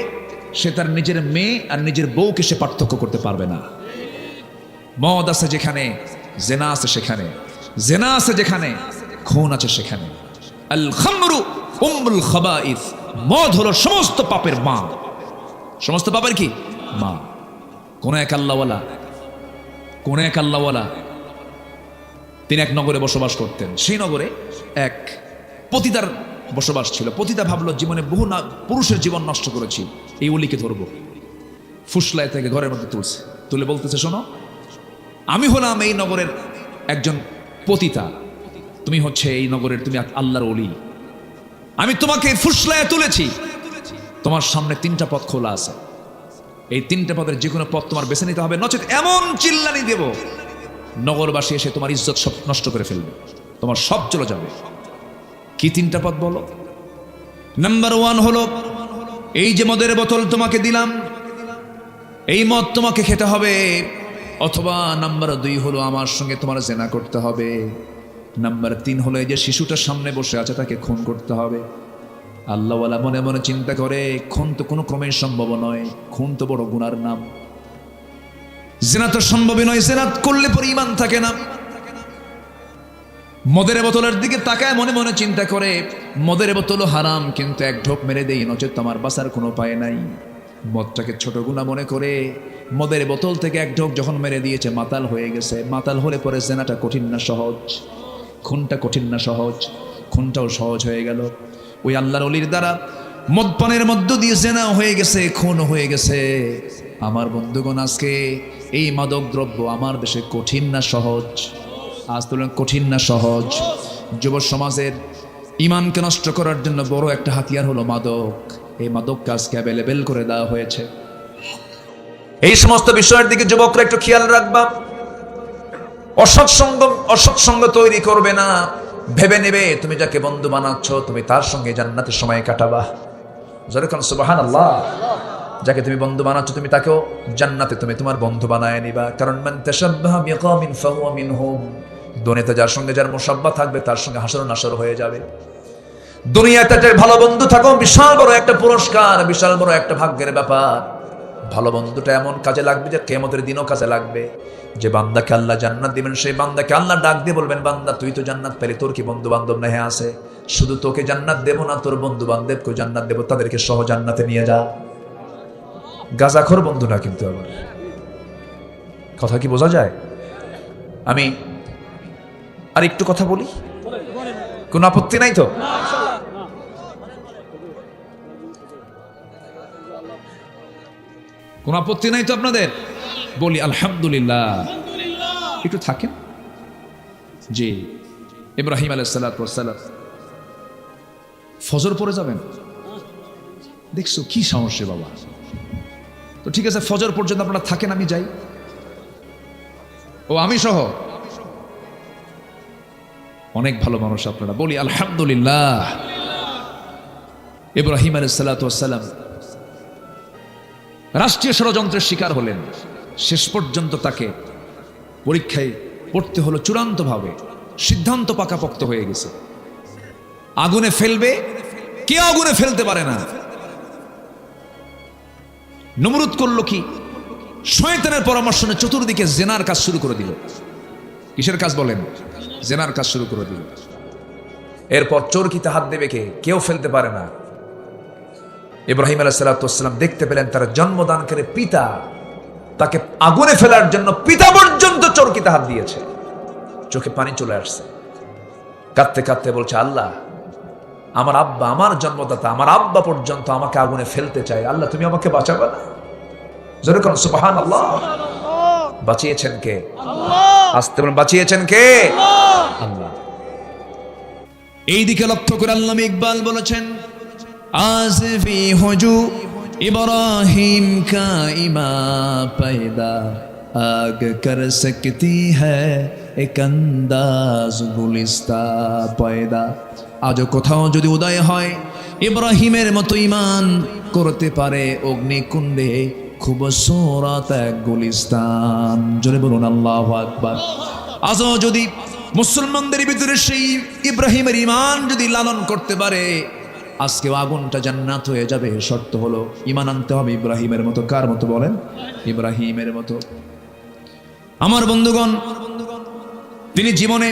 সে তার নিজের মেয়ে আর নিজের বউকে সে পার্থক্য করতে পারবে না। মদ আছে যেখানে জেনা আছে সেখানে, জেনা আছে যেখানে খুন আছে সেখানে। আল খামরু উম্মুল খাবাইস, মদ হলো সমস্ত পাপের মা। সমস্ত পাপের কি মা। কোন এক আল্লাহওয়ালা তিনি এক নগরে বসবাস করতেন। সেই নগরে এক পতিতার বসবাস ছিল। পতিতা ভাবলো জীবনে বহু পুরুষের জীবন নষ্ট করেছি, এই অলিকে ধরবো। ফুসলায় থেকে ঘরের মধ্যে তুলছে, তুলে বলতেছে, শোনো, আমি হলাম এই নগরের একজন পতিতা, তুমি হচ্ছে এই নগরের, তুমি আল্লাহর অলি। আমি তোমাকে ফুসলায় তুলেছি, তোমার সামনে 3টা পথ খোলা আছে, এই 3টে পথের যে কোনো পথ তোমার বেছে নিতে হবে, নচেত এমন চিল্লানি দেব নগরবাসী এসে তোমার ইজ্জত সব নষ্ট করে ফেলবে, তোমার সব চলে যাবে। কি 3টা পথ বলো? নাম্বার 1 হলো, এই যে মদের বোতল তোমাকে দিলাম, এই মদ তোমাকে খেতে হবে। অথবা নাম্বার 2 হলো, আমার সঙ্গে তোমার জেনা করতে হবে। নাম্বার 3 হলো, এই যে শিশুটার সামনে বসে আছে তাকে খুন করতে হবে। আল্লাহওয়ালা মনে মনে চিন্তা করে, খুন তো কোনো ক্রমেই সম্ভব নয়, খুন তো বড় গুনার নাম, জেনা তো সম্ভবই নয়, জেনা করলে পরে ঈমান থাকে না। মদের বোতলের দিকে তাকায়, মনে মনে চিন্তা করে, মদের বোতলও হারাম, কিন্তু এক ঢোক মেরে দেই, নচেত তোমার বাঁচার কোনো উপায় নাই। মদটাকে ছোট গুনাহ মনে করে মদের বোতল থেকে এক ঢোক যখন মেরে দিয়েছে, মাতাল হয়ে গেছে। মাতাল হলে পরে জেনাটা কঠিন না সহজ, খুনটা কঠিন না সহজ, খুনটাও সহজ হয়ে গেল। ওই আল্লাহর ওলির দ্বারা মদপানের মধ্য দিয়ে জেনা হয়ে গেছে, খুন হয়ে গেছে। আমার বন্ধুগণ, আজকে এই মাদক দ্রব্য আমার দেশে কঠিন না সহজ? আজ তুলনা কঠিন না সহজ? যুব সমাজের ঈমানকে নষ্ট করার জন্য বড় একটা হাতিয়ার হলো মাদক। এই মাদককে আজকে অ্যাভেলেবেল করে দেওয়া হয়েছে। এই সমস্ত বিষয়ের দিকে যুবকরা একটু খেয়াল রাখবা। অসৎসঙ্গ তৈরি করবে না। ভেবে নেবে তুমি যাকে বন্ধু বানাচ্ছ, তুমি তার সঙ্গে জান্নাতের সময় কাটাবা। যেরকম সুবহানাল্লাহ, যাকে তুমি বন্ধু বানাচ্ছ তুমি তাকেও জান্নাতে তুমি তোমার বন্ধু বানায় নিবা। কারণ মান তাশাব্বাহা বিকওমিন ফাহুয়া মিনহুম, দুনিয়াতে যার সঙ্গে যার মুশাব্বাহ থাকবে তার সঙ্গে হাসর নাসর হয়ে যাবে। দুনিয়াতে যে ভালো বন্ধু থাকো বিশাল বড় একটা পুরস্কার, বিশাল বড় একটা ভাগ্যের ব্যাপার। ভালো বন্ধুটা এমন কাজে লাগবে যে কিয়ামতের দিনও কাজে লাগবে। যে বান্দাকে আল্লাহ জান্নাত দিবেন, সেই বান্দাকে আল্লাহ ডাক দিয়ে বলবেন, বান্দা তুই তো জান্নাত পেলি, তোর কি বন্ধু বান্ধব না? হ্যাঁ আছে। শুধু তোকে জান্নাত দেব না, তোর বন্ধু বান্ধবকে জান্নাত দেব, তাদেরকে সহ জান্নাতে নিয়ে যা। গাঁজাখোর বন্ধু না কিন্তু। আবার কথা কি বোঝা যায়? আমি আর একটু কথা বলি, কোন আপত্তি নাই তো? কোন আপত্তি নাই তো আপনাদের? বলি আলহামদুলিল্লাহ। একটু থাকেন। জি, ইব্রাহিম আলাইহিস সালাতু ওয়াস সালাম ফজর পড়ে যাবেন, দেখছো কি সমস্যা বাবা। তো ঠিক আছে, ফজর পর্যন্ত আপনারা থাকেন, আমি যাই। ও আমি সহ অনেক ভালো মানুষ আপনারা, বলি আলহামদুলিল্লাহ। ইব্রাহিম আলাইহিস সালাতু ওয়াস সালাম রাষ্ট্রীয় ষড়যন্ত্রের শিকার হলেন। শেষ পর্যন্ত তাকে পরীক্ষায় পড়তে হলো চূড়ান্তভাবে। সিদ্ধান্ত পাকাপোক্ত হয়ে গেছে, আগুনে ফেলবে। কেউ আগুনে ফেলতে পারে না। নমরুদ করলো কি? শয়তানের পরামর্শ নিয়ে চতুর্দিকে জেনার কাজ শুরু করে দিল। কিসের কাজ বলেন? জেনার কাজ শুরু করে দিল। এরপর চোরকিতে হাত দেবে কে? কেউ ফেলতে পারে না। ইব্রাহিম আলাইহিস সালাতু ওয়াস সালাম দেখতে পেলেন তার জন্মদানকারী পিতা তাকে আগুনে ফেলার জন্য পিতা পর্যন্ত চোরকিতে হাত দিয়েছে। চোখে পানি চলে আসছে, কাঁদতে কাঁদতে বলছে, আল্লাহ আমার আব্বা, আমার জন্মদাতা, আমার আব্বা পর্যন্ত আমাকে আগুনে ফেলতে চায়, আল্লাহ তুমি আমাকে বাঁচাবে না? যেরকম সুবহানাল্লাহ। বাঁচিয়েছেন কে? আল্লাহ। আসতে বলেন, বাঁচিয়েছেন কে? আল্লাহ। এই দিকে লক্ষ্য করে আল্লামা ইকবাল বলেছেন, আজ ভি হুজু ইব্রাহিম কা ইমা पैदा आग कर सकती है एक अंदाज गुलिस्ता पैदा। আজ কোথাও যদি উদয় হয় ইব্রাহিমের মতো ঈমান করতে পারে অগ্নিকুণ্ডে খুবসুরত এক গুলিস্তান। জোরে বলুন আল্লাহু আকবার। আজও যদি মুসলমানদের ভিতরে সেই ইব্রাহিমের ঈমান যদি লালন করতে পারে, আজকে আগুনটা জান্নাত হয়ে যাবে। শর্ত হলো ঈমান আনতে হবে ইব্রাহিমের মতো। কার মতো বলেন? ইব্রাহিমের মতো। আমার বন্ধুগণ, তিনি জীবনে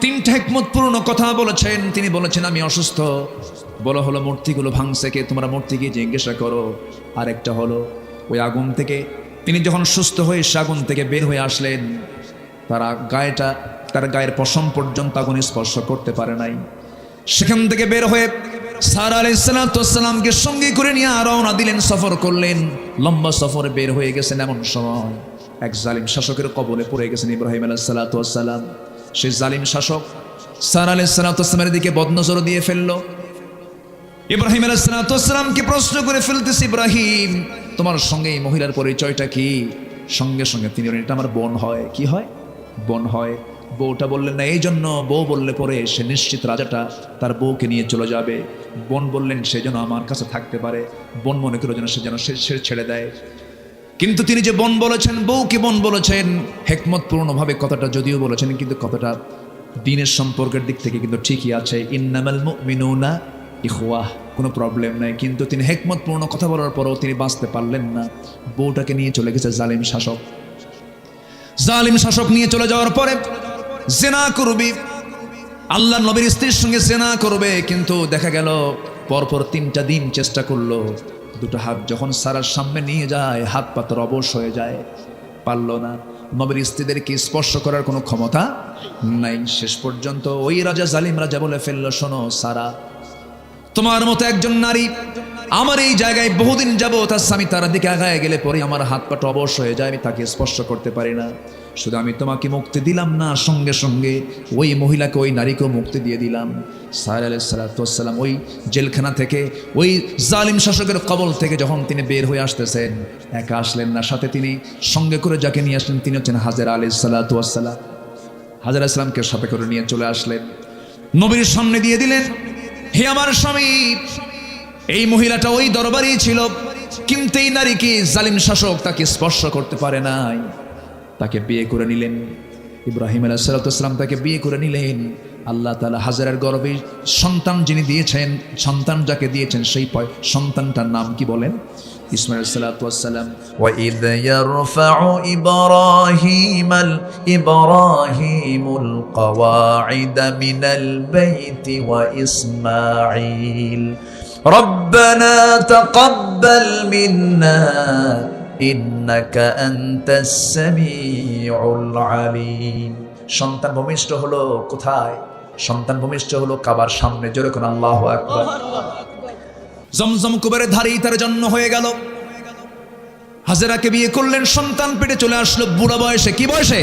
তিনটা হিকমতপূর্ণ কথা বলেছেন। তিনি বলেছেন আমি অসুস্থ, বলা হলো মূর্তিগুলো ভাঙছে কে, তোমরা মূর্তি গিয়ে জিজ্ঞাসা করো। আরেকটা হলো ওই আগুন থেকে তিনি যখন সুস্থ হয়ে সে আগুন থেকে বের হয়ে আসলেন, তার গায়ের পশম পর্যন্ত আগুন স্পর্শ করতে পারে নাই। সেখান থেকে বের হয়ে সারা আলাইহিস সালামকে সঙ্গে করে নিয়ে রওনা দিলেন, সফর করলেন। লম্বা সফরে বের হয়ে গেছেন, এমন সময় এক জালিম শাসকের কবলে পড়ে গেছেন ইব্রাহিম আলাইহিস সালাম। সেই জালিম শাসক সারা আলাইহিস সালামের দিকে বদনজর দিয়ে ফেললো। ইব্রাহিম আলাইহিস সালামকে প্রশ্ন করে ফেলতেছে, ইব্রাহিম তোমার সঙ্গে এই মহিলার পরিচয়টা কি? সঙ্গে সঙ্গে তিনি বললেন এটা আমার বোন হয়। কি হয়? বোন হয়। বউটা বললেন না, এই জন্য বউ বললে পরে সে নিশ্চিত রাজাটা তার বউকে নিয়ে চলে যাবে। বোন বললেন সে যেন আমার কাছে থাকতে পারে, বোন মনে করে যেন সে ছেড়ে দেয়। কিন্তু তিনি যে বোন বলেছেন, বউকে বোন বলেছেন, হিকমতপূর্ণভাবে কথাটা যদিও বলেছেন, কিন্তু কথাটা দ্বীনের সম্পর্কের দিক থেকে কিন্তু ঠিকই আছে। ইন্নামাল মুমিনুনা ইখওয়াহ, কোনো প্রবলেম নাই। কিন্তু তিনি হিকমতপূর্ণ কথা বলার পরও তিনি বাঁচতে পারলেন না। বউটাকে নিয়ে চলে গেছে জালিম শাসক। জালিম শাসক নিয়ে চলে যাওয়ার পরে জেনা করবে, আল্লাহ নবীর স্ত্রীর সঙ্গে জেনা করবে। কিন্তু দেখা গেল পরপর 3টা দিন চেষ্টা করলো। দুটো হাত যখন সারার সামনে নিয়ে যায়, হাত পাতর অবশ হয়ে যায়, পারল না। নবীর স্ত্রীদেরকে স্পর্শ করার কোনো ক্ষমতা নাই। শেষ পর্যন্ত ওই রাজা, জালিম রাজা বলে ফেললো, শোনো সারা, তোমার মতো একজন নারী আমার এই জায়গায় বহুদিন যাবো, তার স্বামী তার দিকে আগায় গেলে পরে আমার হাত পাটা অবশ হয়ে যায়, আমি তাকে স্পর্শ করতে পারি না। শুধু আমি তোমাকে মুক্তি দিলাম না, সঙ্গে সঙ্গে ওই মহিলাকে, ওই নারীকেও মুক্তি দিয়ে দিলাম। সাহেব আলাইহিস সালাম ওই জেলখানা থেকে, ওই জালিম শাসকের কবল থেকে যখন তিনি বের হয়ে আসতেছেন, একা আসলেন না, সাথে তিনি সঙ্গে করে যাকে নিয়ে আসলেন তিনি হচ্ছেন হাজেরা আলাইহিস সালাম। হাজেরা ইসলামকে সাথে করে নিয়ে চলে আসলেন, নবীর সামনে দিয়ে দিলেন, হে আমার স্বামী, এই মহিলাটা ওই দরবারই ছিল, কিন্তু এই নারীকে জালিম শাসক তাকে স্পর্শ করতে পারে নাই। তাকে বিয়ে করে নিলেন ইব্রাহিম আলাইহিস সালাম, তাকে বিয়ে করে নিলেন। আল্লাহ তাআলা হাজেরার গর্ভে সন্তান যিনি দিয়েছেন, সন্তান যাকে দিয়েছেন, সেই সন্তানটার নাম কি বলেন? ইসমাঈল আলাইহিস সালাম। ওয়া ইয ইয়ারফাউ ইব্রাহিমুল কওয়াইদা মিনাল বাইতি ওয়া ইসমাঈল রব্বানা তাকাব্বাল মিন্না ইন্নাকা আনতাস সামিউল আলিম। সন্তান ভূমিষ্ঠ হলো কোথায়? সন্তান ভূমিষ্ঠ হলো কাবার সামনে। জোরে কোন আল্লাহু আকবার। জমজম কুবের ধারেই তার জন্ম হয়ে গেল। হাজেরাকে বিয়ে করলেন, সন্তান পেটে চলে আসলো বুড়া বয়সে। কি বয়সে?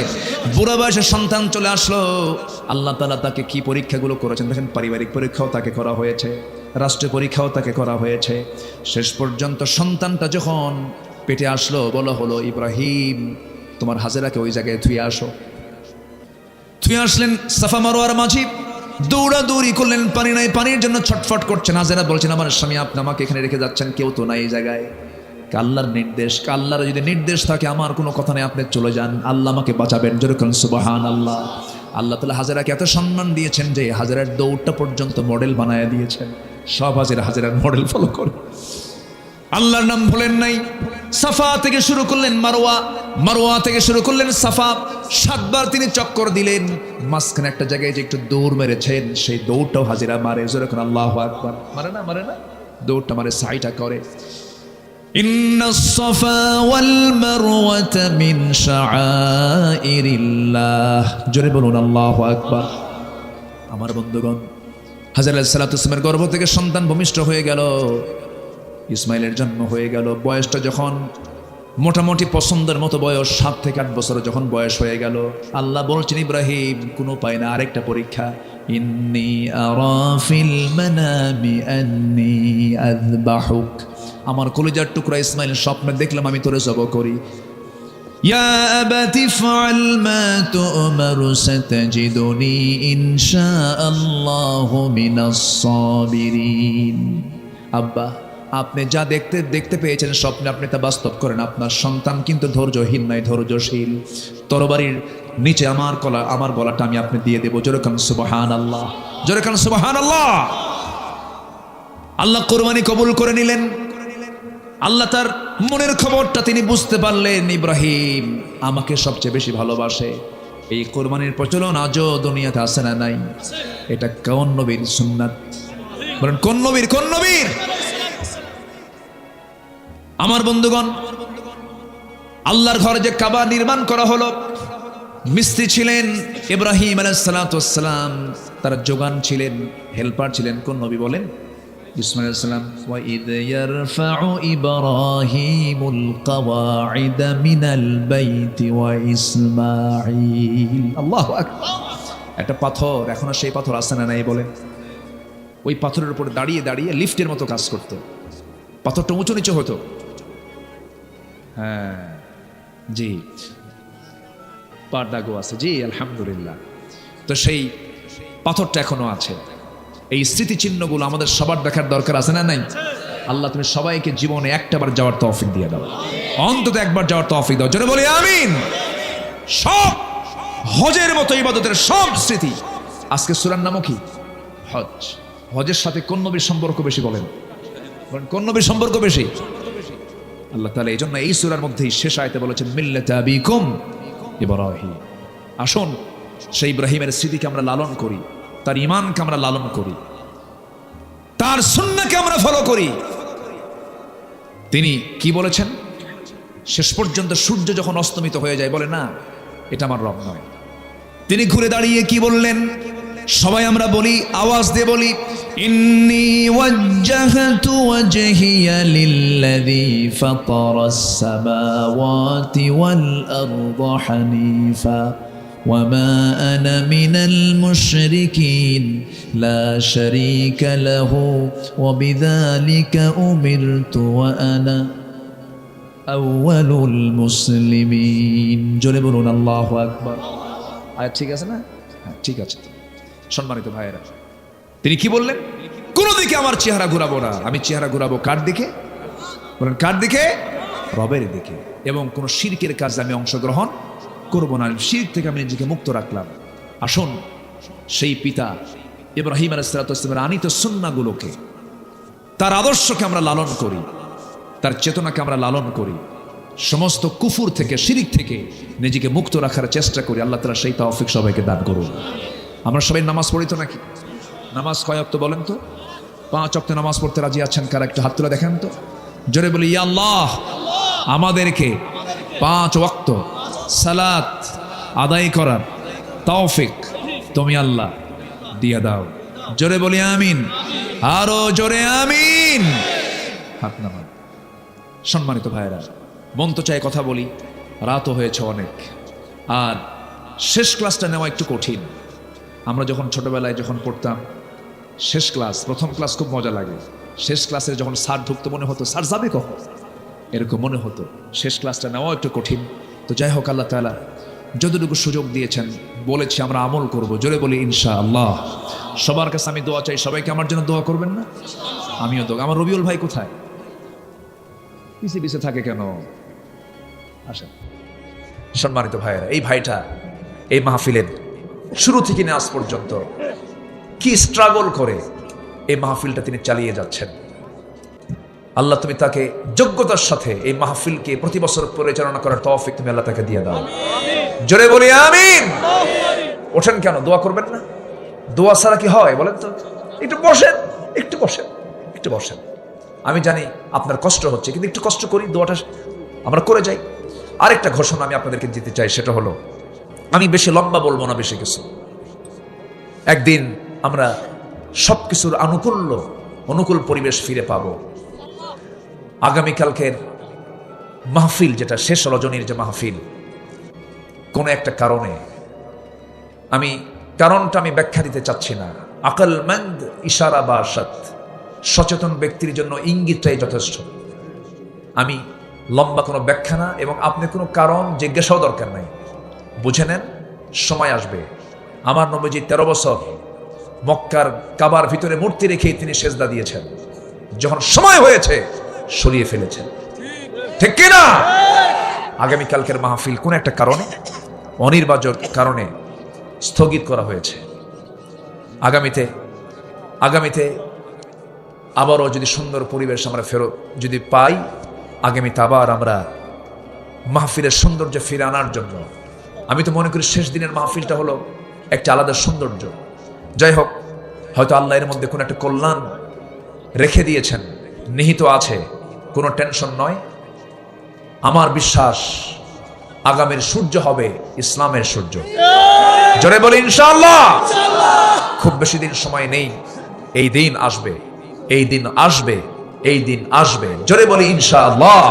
বুড়া বয়সে সন্তান চলে আসলো। আল্লাহ তাআলা তাকে কি পরীক্ষাগুলো করেছেন দেখেন। পারিবারিক পরীক্ষাও তাকে করা হয়েছে, রাষ্ট্রীয় পরীক্ষাও তাকে করা হয়েছে। শেষ পর্যন্ত সন্তানটা যখন পেটে আসলো, বলা হলো ইব্রাহিম তোমার হাজেরাকে ওই জায়গায় থুয়ে আসো। থুয়ে আসলেন সাফা মারওয়ার মাঝি, দৌড়াদৌড়ি করলেন, পানি নাই, পানির জন্য ছটফট করছেন। হাজেরা বলছেন আমার স্বামী আপনি আমাকে এখানে রেখে যাচ্ছেন, কেউ তো নাই এই জায়গায়। আল্লাহর নির্দেশ, আল্লাহর যদি নির্দেশ থাকে আমার কোনো কথা নেই, আপনি চলে যান, আল্লাহ আমাকে বাঁচাবেন। যেরকম সুবহানাল্লাহ। আল্লাহ তাআলা হাজেরাকে এত সম্মান দিয়েছেন যে হাজেরার দৌড়টা পর্যন্ত মডেল বানায় দিয়েছেন। সব হাজেরার মডেল ফলো করে। আল্লাহর নাম ভুলেন নাই। সাফা থেকে শুরু করলেন মারওয়া, মারওয়া থেকে শুরু করলেন সাফা। 7 বার তিনি চক্কর দিলেন। মাঝখানে একটা জায়গায় যে একটু দৌড় মেরেছেন, সেই দৌড়টাও হাজেরা মারে। যেরকম আল্লাহু আকবার। মারে না? মারে না? দৌড়টা মারে, সাইটা করে। ইন্নাস সাফা ওয়াল মারওয়াতা মিন শাআইরিল্লাহ। জোরে বলুন আল্লাহু আকবার। আমার বন্ধুগণ, হাজেরা আলাইহিস সালামের গর্ভ থেকে সন্তান ভূমিষ্ঠ হয়ে গেল, ইসমাইলের জন্ম হয়ে গেল। বয়সটা যখন মোটামুটি পছন্দের মতো বয়স, 7 থেকে 8 বছর যখন বয়স হয়ে গেল, আল্লাহ বলছেন ইব্রাহিম কোনো উপায় না, আরেকটা পরীক্ষা। ইন্নী আরা ফিল মানামি আন্নী আযবাহুক। আমার কলিজার টুকরা ইসমাইল, স্বপ্নে দেখলাম আমি তোরে জবাই করি। ইয়া আবাতি ফাআল মা তু'মারু সাতাজিদুনি ইনশাআল্লাহু মিনাস সাবিরিন। আব্বা আপনি যা দেখতে পেয়েছেন স্বপ্নে, আপনি তা বাস্তব করেন। আপনার সন্তান কিন্তু ধৈর্যহীন নয়, ধৈর্যশীল। তরবারির নিচে আমার গলাটা আমি আপনি দিয়ে দেবো। জোরে কান সুবহানাল্লাহ, জোরে কান সুবহানাল্লাহ। আল্লাহ কুরবানি কবুল করে নিলেন। আল্লাহ তার মনের খবরটা তিনি বুঝতে পারলেন, ইব্রাহিম আমাকে সবচেয়ে বেশি ভালোবাসে। এই কোরবানির প্রচলন আজও দুনিয়াতে আছে না নাই? এটা কোন নবীর সুন্নাত? বলেন কোন নবীর? কোন নবীর? আমার বন্ধুগণ, আল্লাহর ঘরে যে কাবা নির্মাণ করা হলো, মিস্ত্রি ছিলেন ইব্রাহিম আলাইহিস সালাতু ওয়াস সালাম, তার যোগান ছিলেন, হেল্পার ছিলেন কোন নবী বলেন? ইসমাঈল আলাইহিস সালাম। ওয়া ইদ ইয়ারফাউ ইব্রাহিমুল কাওয়াইদা মিনাল বাইতি ওয়া ইসমাঈল। আল্লাহু আকবার। একটা পাথর, এখন আর সেই পাথর আছে না নাই বলেন? ওই পাথরের উপর দাঁড়িয়ে দাঁড়িয়ে লিফটের মতো কাজ করত, পাথরটা উঁচু নিচু হতো। হ্যাঁ জি, পারদাগো আছে জি, আলহামদুলিল্লাহ। তো সেই পাথরটা এখনো আছে। এই স্মৃতিচিহ্নগুলো আমাদের সবার দেখার দরকার আছে না নাই? আল্লাহ তুমি সবাইকে জীবনে একটাবার যাওয়ার তৌফিক দিয়ে দাও, অন্তত একবার যাওয়ার তৌফিক দাও। জোরে বলি আমিন। সব হজের মতো ইবাদতের সব স্মৃতি। আজকে সূরার নামও কি? হজ। হজের সাথে কোন নবীর সম্পর্ক বেশি বলেন? কোন নবীর সম্পর্ক বেশি? আল্লাহ তাআলা এই জন্য এই সূরার মধ্যেই শেষ আয়াতে বলেছেন মিল্লাতা আবিকুম ইব্রাহিম। আসুন সেই ইব্রাহিমের স্মৃতিকে আমরা লালন করি, তার ঈমানকে আমরা লালন করি, তার সুন্নাহকে আমরা ফলো করি। তিনি কি বলেছেন? শেষ পর্যন্ত সূর্য যখন অস্তমিত হয়ে যায়, বলে না এটা আমার রব নয়। তিনি ঘুরে দাঁড়িয়ে কি বললেন? সবাই আমরা বলি, আওয়াজ দিয়ে বলি, ইন্নী ওয়াজ্জাহতু ওয়াজহিয়া লিল্লাযী ফাতারাস সামাওয়াতি ওয়াল আরদা হানিফা ওয়া মা আনা মিনাল মুশরিকিন লা শারীকা লাহু ওয়া বিযালিকা উমিরতু ওয়া আনা আউয়ালুল মুসলিমিন। জোরে বলুন আল্লাহু আকবার। আয়াত ঠিক আছে না? হ্যাঁ ঠিক আছে। সম্মানিত ভাইয়েরা, তিনি কি বললেন? কোন দিকে আমার চেহারা ঘুরাবো না, আমি চেহারা ঘুরাবো কার দিকে? বলেন কার দিকে? রবের দিকে। এবং কোন শিরকের কাজে আমি অংশগ্রহণ করব না, শিরক থেকে আমি নিজেকে মুক্ত রাখলাম। আসুন সেই পিতা ইব্রাহিম আলাইহিস সালাতু ওয়াস সালামের আনিত সুন্নাহগুলোকে, তার আদর্শকে আমরা লালন করি, তার চেতনাকে আমরা লালন করি, সমস্ত কুফুর থেকে, শিরক থেকে নিজেকে মুক্ত রাখার চেষ্টা করি। আল্লাহ তাআলা সেই তৌফিক সবাইকে দান করুন। আমরা সবাই নামাজ পড়ি তো নাকি? নামাজ কয় ওয়াক্ত বলেন তো? 5 ওয়াক্ত নামাজ পড়তে রাজি আছেন কারা? একটু হাত তুলে দেখেন তো। জোরে বলি ইয়া আল্লাহ, আমাদেরকে 5 ওয়াক্ত সালাত আদায় করার তৌফিক তুমি আল্লাহ দিয়ে দাও। জোরে বলি আমিন। আরো জোরে আমিন। হাত নামান। সম্মানিত ভাইরা, মন তো চাই কথা বলি, রাতও হয়েছে অনেক, আর শেষ ক্লাসটা নেওয়া একটু কঠিন। আমরা যখন ছোটবেলায় যখন পড়তাম শেষ ক্লাস, প্রথম ক্লাস খুব মজা লাগে। শেষ ক্লাসে যখন স্যার ঢুকতো মনে হতো স্যার যাবে কখন, এরকম মনে হতো। শেষ ক্লাসটা নেওয়া একটু কঠিন। তো যাই হোক, আল্লাহ তাআলা যতটুকু সুযোগ দিয়েছেন বলেছি আমরা আমল করব। জোরে বলি ইনশাআল্লাহ। সবার কাছে আমি দোয়া চাই, সবাইকে আমার জন্য দোয়া করবেন না? আমিও দোয়া। আমার রবিউল ভাই কোথায়? পিছে পিছে থাকে কেন? আসেন। সম্মানিত ভাইয়েরা, এই ভাইটা এই মাহফিলের শুরু থেকে আজ পর্যন্ত কি স্ট্রাগল করে এই মাহফিলটা তিনি চালিয়ে যাচ্ছেন। আল্লাহ তুমি তাকে যোগ্যতার সাথে এই মাহফিলকে প্রতি বছর পরিচালনা করার তৌফিক তুমি আল্লাহ তাকে দিয়ে দাও। জোরে বলি আমিন। ওঠেন কেন? দোয়া করবেন না? দোয়া ছাড়া কি হয় বলেন তো? একটু বসেন, একটু বসেন, একটু বসেন। আমি জানি আপনার কষ্ট হচ্ছে, কিন্তু একটু কষ্ট করি, দোয়াটা আমরা করে যাই। আরেকটা ঘোষণা আমি আপনাদেরকে দিতে চাই, সেটা হলো, আমি বেশি লম্বা বলবো না, বেশি কিছু। একদিন আমরা সবকিছুর অনুকূল পরিবেশ ফিরে পাবো। আগামীকালকের মাহফিল, যেটা শেষ রজনীর যে মাহফিল, কোনো একটা কারণে, কারণটা আমি ব্যাখ্যা দিতে চাচ্ছি না। আকলমন্দ ইশারা বা সৎ, সচেতন ব্যক্তির জন্য ইঙ্গিতটাই যথেষ্ট। আমি লম্বা কোনো ব্যাখ্যা না, এবং আপনি কোনো কারণ জিজ্ঞাসাও দরকার নাই। বুঝে নেন, সময় আসবে। আমার নবীজি 13 বছর মক্কার কাবার ভিতরে মূর্তি রেখে তিনি সেজদা দিয়েছেন। যখন সময় হয়েছে সরিয়ে ফেলেছেন, ঠিক কিনা? আগামীকালকের মাহফিল কোন একটা কারণে, অনির্বাচক কারণে স্থগিত করা হয়েছে। আগামীতে আবারও যদি সুন্দর পরিবেশ আমরা ফেরত যদি পাই, আগামীতে আবার আমরা মাহফিলের সৌন্দর্য ফিরে আনার জন্য। আমি তো মনে করি শেষ দিনের মাহফিলটা হলো একটা আলাদা সৌন্দর্য। যাই হোক, হয়তো আল্লাহ এর মধ্যে কোনো একটা কল্যাণ রেখে দিয়েছেন, নিহিত আছে, কোনো টেনশন নয়। আমার বিশ্বাস আগামীর সূর্য হবে ইসলামের সূর্য। জোরে বলি ইনশাআল্লাহ। খুব বেশি দিন সময় নেই, এই দিন আসবে, এই দিন আসবে, এই দিন আসবে। জোরে বলি ইনশাআল্লাহ।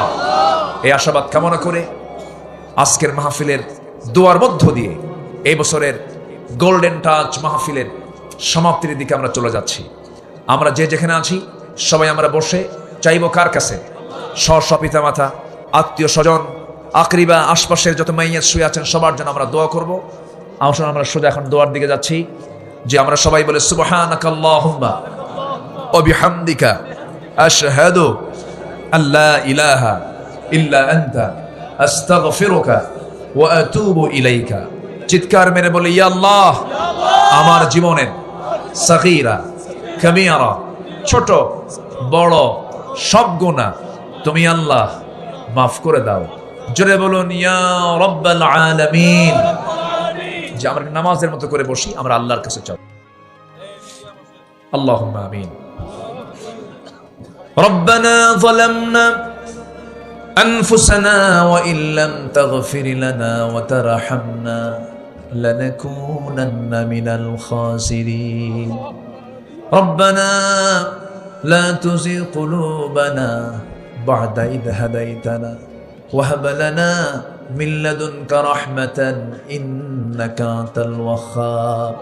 এই আশাবাদ কামনা করে আজকের মাহফিলের দোয়ার মধ্য দিয়ে এই বছরের গোল্ডেন টাচ মাহফিলের সমাপ্তির দিকে আমরা চলে যাচ্ছি। আমরা যে যেখানে আছি সবাই আমরা বসে চাইবো কার কাছে? স্ব পিতা মাতা, আত্মীয় স্বজন, আকরিবা, আশপাশের যত মাইয়াত শুয়ে আছেন সবার জন্য আমরা দোয়া করব। আসলে আমরা সোজা এখন দোয়ার দিকে যাচ্ছি, যে আমরা সবাই বলে সুবহানাকাল্লাহুম্মা ওয়া বিহামদিকা আশহাদু আল্লা ইলাহা ইল্লা আনতা আস্তাগফিরুকা ওয়া আতুবু ইলাইকা। চিৎকার মেরে বলে, ইয়া আল্লাহ, আমার জীবনের সাগীরা কাবীরা, ছোট বড় সব গুনাহ তুমি আল্লাহ মাফ করে দাও। জোরে বলুন ইয়া রাব্বাল আলামিন। যে আমরা নামাজের মতো করে বসি, আমরা আল্লাহর কাছে চাই। আল্লাহুম্মা আমিন। রব্বানা যালামনা আনফুসানা ওয়া ইল্লাম তাগফির লানা ওয়া তারহামনা লানাকুনান্না মিনাল খাসিরিন। রব্বানা লা তুযিগ কুলুবানা বা'দা ইদ হাদাইতানা ওয়া হাব লানা মিন লাদুনকা রাহমাতান ইন্নাকা আনতাল ওয়াহ্হাব।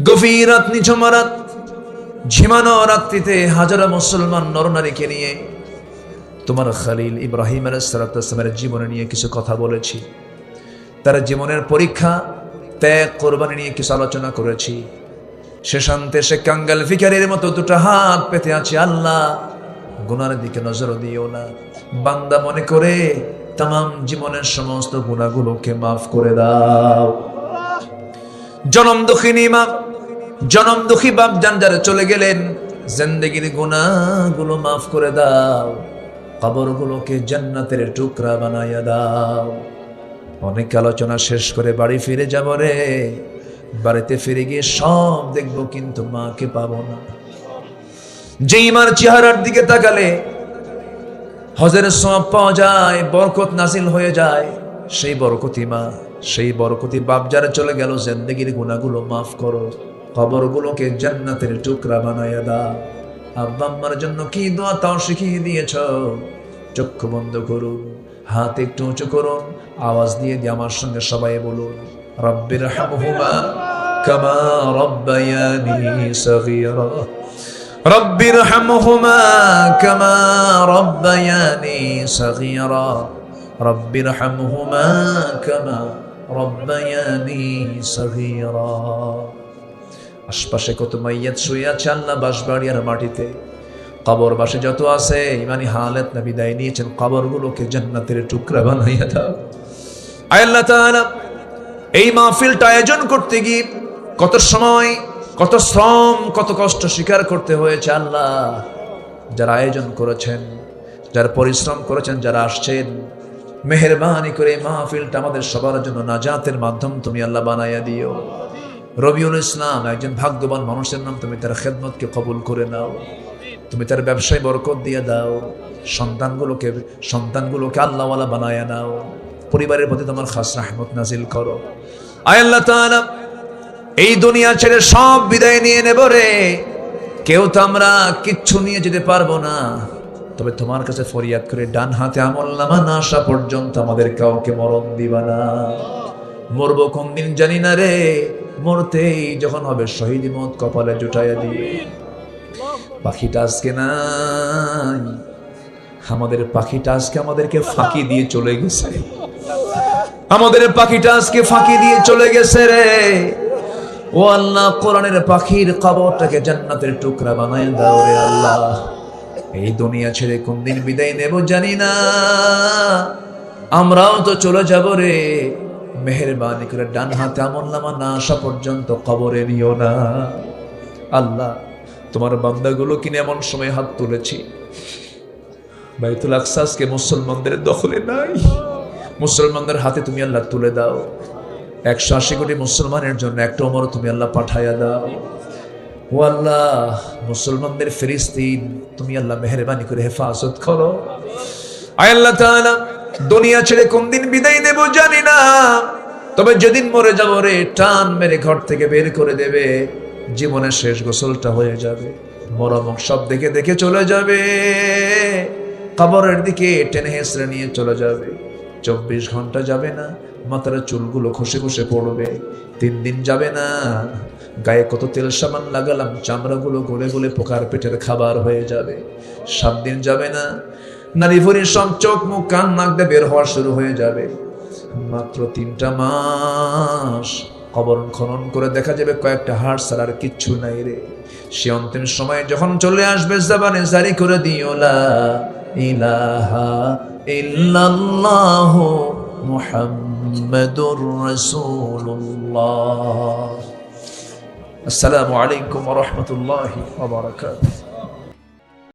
গভীর রাত, নিঝুম রাত, ঝিমানো রাত্রিতে হাজারো মুসলমান নরনারীকে নিয়ে তোমার খলিল ইব্রাহিম আলাইহিস সালামের জীবনে নিয়ে কিছু কথা বলেছি। তার জীবনের পরীক্ষা, ত্যাগ, কোরবানি নিয়ে কিছু আলোচনা করেছি। শেষান্তে সে কাঙ্গাল ভিখারির মতো দুটো হাত পেতে আছে। আল্লাহ, গুনার দিকে নজর দিও না। বান্দা মনে করে তামাম জীবনের সমস্ত গুনাহগুলোকে মাফ করে দাও। জনম দুঃখিনী মা, জনম দুঃখী বাপ জান যারা চলে গেলেন, জিন্দেগির গুনাহগুলো মাফ করে দাও। কবরগুলোকে জান্নাতের টুকরা বানাইয়া দাও। অনেক আলোচনা শেষ করে বাড়ি ফিরে যাব রে। বাড়িতে ফিরে গিয়ে সব দেখবো, কিন্তু মাকে পাবো না। যেই মার চেহারার দিকে তাকালে হজের সওয়াব পাওয়া যায়, বরকত নাজিল হয়ে যায়, সেই বরকতি মা, সেই বরকতি বাপ যারা চলে গেল, জিন্দেগির গুনাহগুলো মাফ করো, কবরগুলোকে জান্নাতের টুকরা বানাইয়া দাও। আব্বা আম্মার জন্য কি দোয়া তাও শিখিয়ে দিয়েছ। চক্ষু বন্ধ করুন, হাত একটু উঁচু করুন, আওয়াজ দিয়ে আমার সঙ্গে সবাই বলুন, রব্বিরহামহুমা কামা রব্বায়ানি সগীরা। রব্বিরহামহুমা কামা রব্বায়ানি সগীরা। রব্বিরহামহুমা কামা রব্বায়ানি সগীরা। আশপাশে কত মাইয়াত শুয়ে আছে আল্লাহ বাঁশবাড়িয়ার মাটিতে। কবর বাসে যত আছে ইমানি হালাত না বিদায় নিয়েছেন, কবরগুলোকে জান্নাতের টুকরা বানাইয়া দাও। আল্লাহ তাআলা, এই মাহফিলটা আয়োজন করতে গিয়ে কত সময়, কত শ্রম, কত কষ্ট স্বীকার করতে হয়েছে। আল্লাহ, যারা আয়োজন করেছেন, যারা পরিশ্রম করেছেন, যারা আসছেন, মেহেরবানি করে মাহফিলটা আমাদের সবার জন্য নাজাতের মাধ্যম তুমি আল্লাহ বানাইয়া দিও। রবিউল ইসলাম একজন ভাগ্যবান মানুষের নাম, তুমি তার খেদমতকে কবুল করে নাও। তুমি তার ব্যবসায় বরকত দিয়ে দাও। সন্তানগুলোকে আল্লাহওয়ালা বানায়া নাও। পরিবারের প্রতি তোমার খাস রহমত নাজিল করো। আয় আল্লাহ তাআলা, এই দুনিয়া ছেড়ে সব বিদায় নিয়ে নেব রে। কেউ তো আমরা কিচ্ছু নিয়ে যেতে পারবো না, তবে তোমার কাছে ফরিয়াদ করে ডান হাতে আমলনামা না আসা পর্যন্ত আমাদের কাউকে মরণ দিবা না। মরবো কোন দিন জানি না রে, মরতেই যখন হবে শহীদি মত কপালে জুটাইয়া দিয়ে। পাখিটা আজকে নাই, আমাদের পাখিটা আজকে আমাদেরকে ফাঁকি দিয়ে চলে গেছে। আমাদের পাখিটা আজকে ফাঁকি দিয়ে চলে গেছে রে। ও আল্লাহ, কোরআনের পাখির কবরটাকে জান্নাতের টুকরা বানায় দাও রে আল্লাহ। এই দুনিয়া ছেড়ে কোন দিন বিদায় নেব জানি না, আমরাও তো চলে যাব রে। মেহেরবানি করে ডান হাতে আমলনামা না আসা পর্যন্ত কবরে নিও না। আল্লাহ, তোমার বান্দাগুলো কিনে এমন সময় হাত তুলেছি, বাইতুল আকসাসকে মুসলমানদের দখলে নাই, মুসলমানদের হাতে তুমি আল্লাহ তুলে দাও। 180 কোটি মুসলমানের জন্য একটা ওমর তুমি আল্লাহ পাঠাইয়া দাও। ও আল্লাহ, মুসলমানদের ফিলিস্তিন তুমি আল্লাহ মেহেরবানি করে হেফাজত করো। আয় আল্লাহ তাআলা, দুনিয়া ছেড়ে কোন দিন বিদায় নেব জানি না, তবে যেদিন মরে যাব রে, টান মেরে ঘর থেকে বের করে দেবে, জীবনের শেষ গোসলটা হয়ে যাবে, মরমক সব দেখে দেখে চলে যাবে, কবরের দিকে টেনে হেসড়ে নিয়ে চলে যাবে। 24 ঘন্টা যাবে না, মাথার চুলগুলো খসে খসে পড়বে। 3 দিন যাবে না, গায়ে কত তেল সাবান লাগালাম, চামড়াগুলো গলে গলে পোকার পেটের খাবার হয়ে যাবে। 7 দিন যাবে না, নারী ভরি সব চোখ মুখ কান নাক দিয়ে বের হওয়া শুরু হয়ে যাবে। মাত্র 3টা মাস কবর খনন করে দেখা যাবে কয়েকটা হাড় ছাড়া আর কিচ্ছু নাই রে। সে অন্তিম সময় যখন চলে আসবে, জবানে জারি করে দিও লা ইলাহা ইল্লাল্লাহু মুহাম্মাদুর রাসূলুল্লাহ। আসসালামু আলাইকুম ওয়া রাহমাতুল্লাহি ওয়া বারাকাতুহু।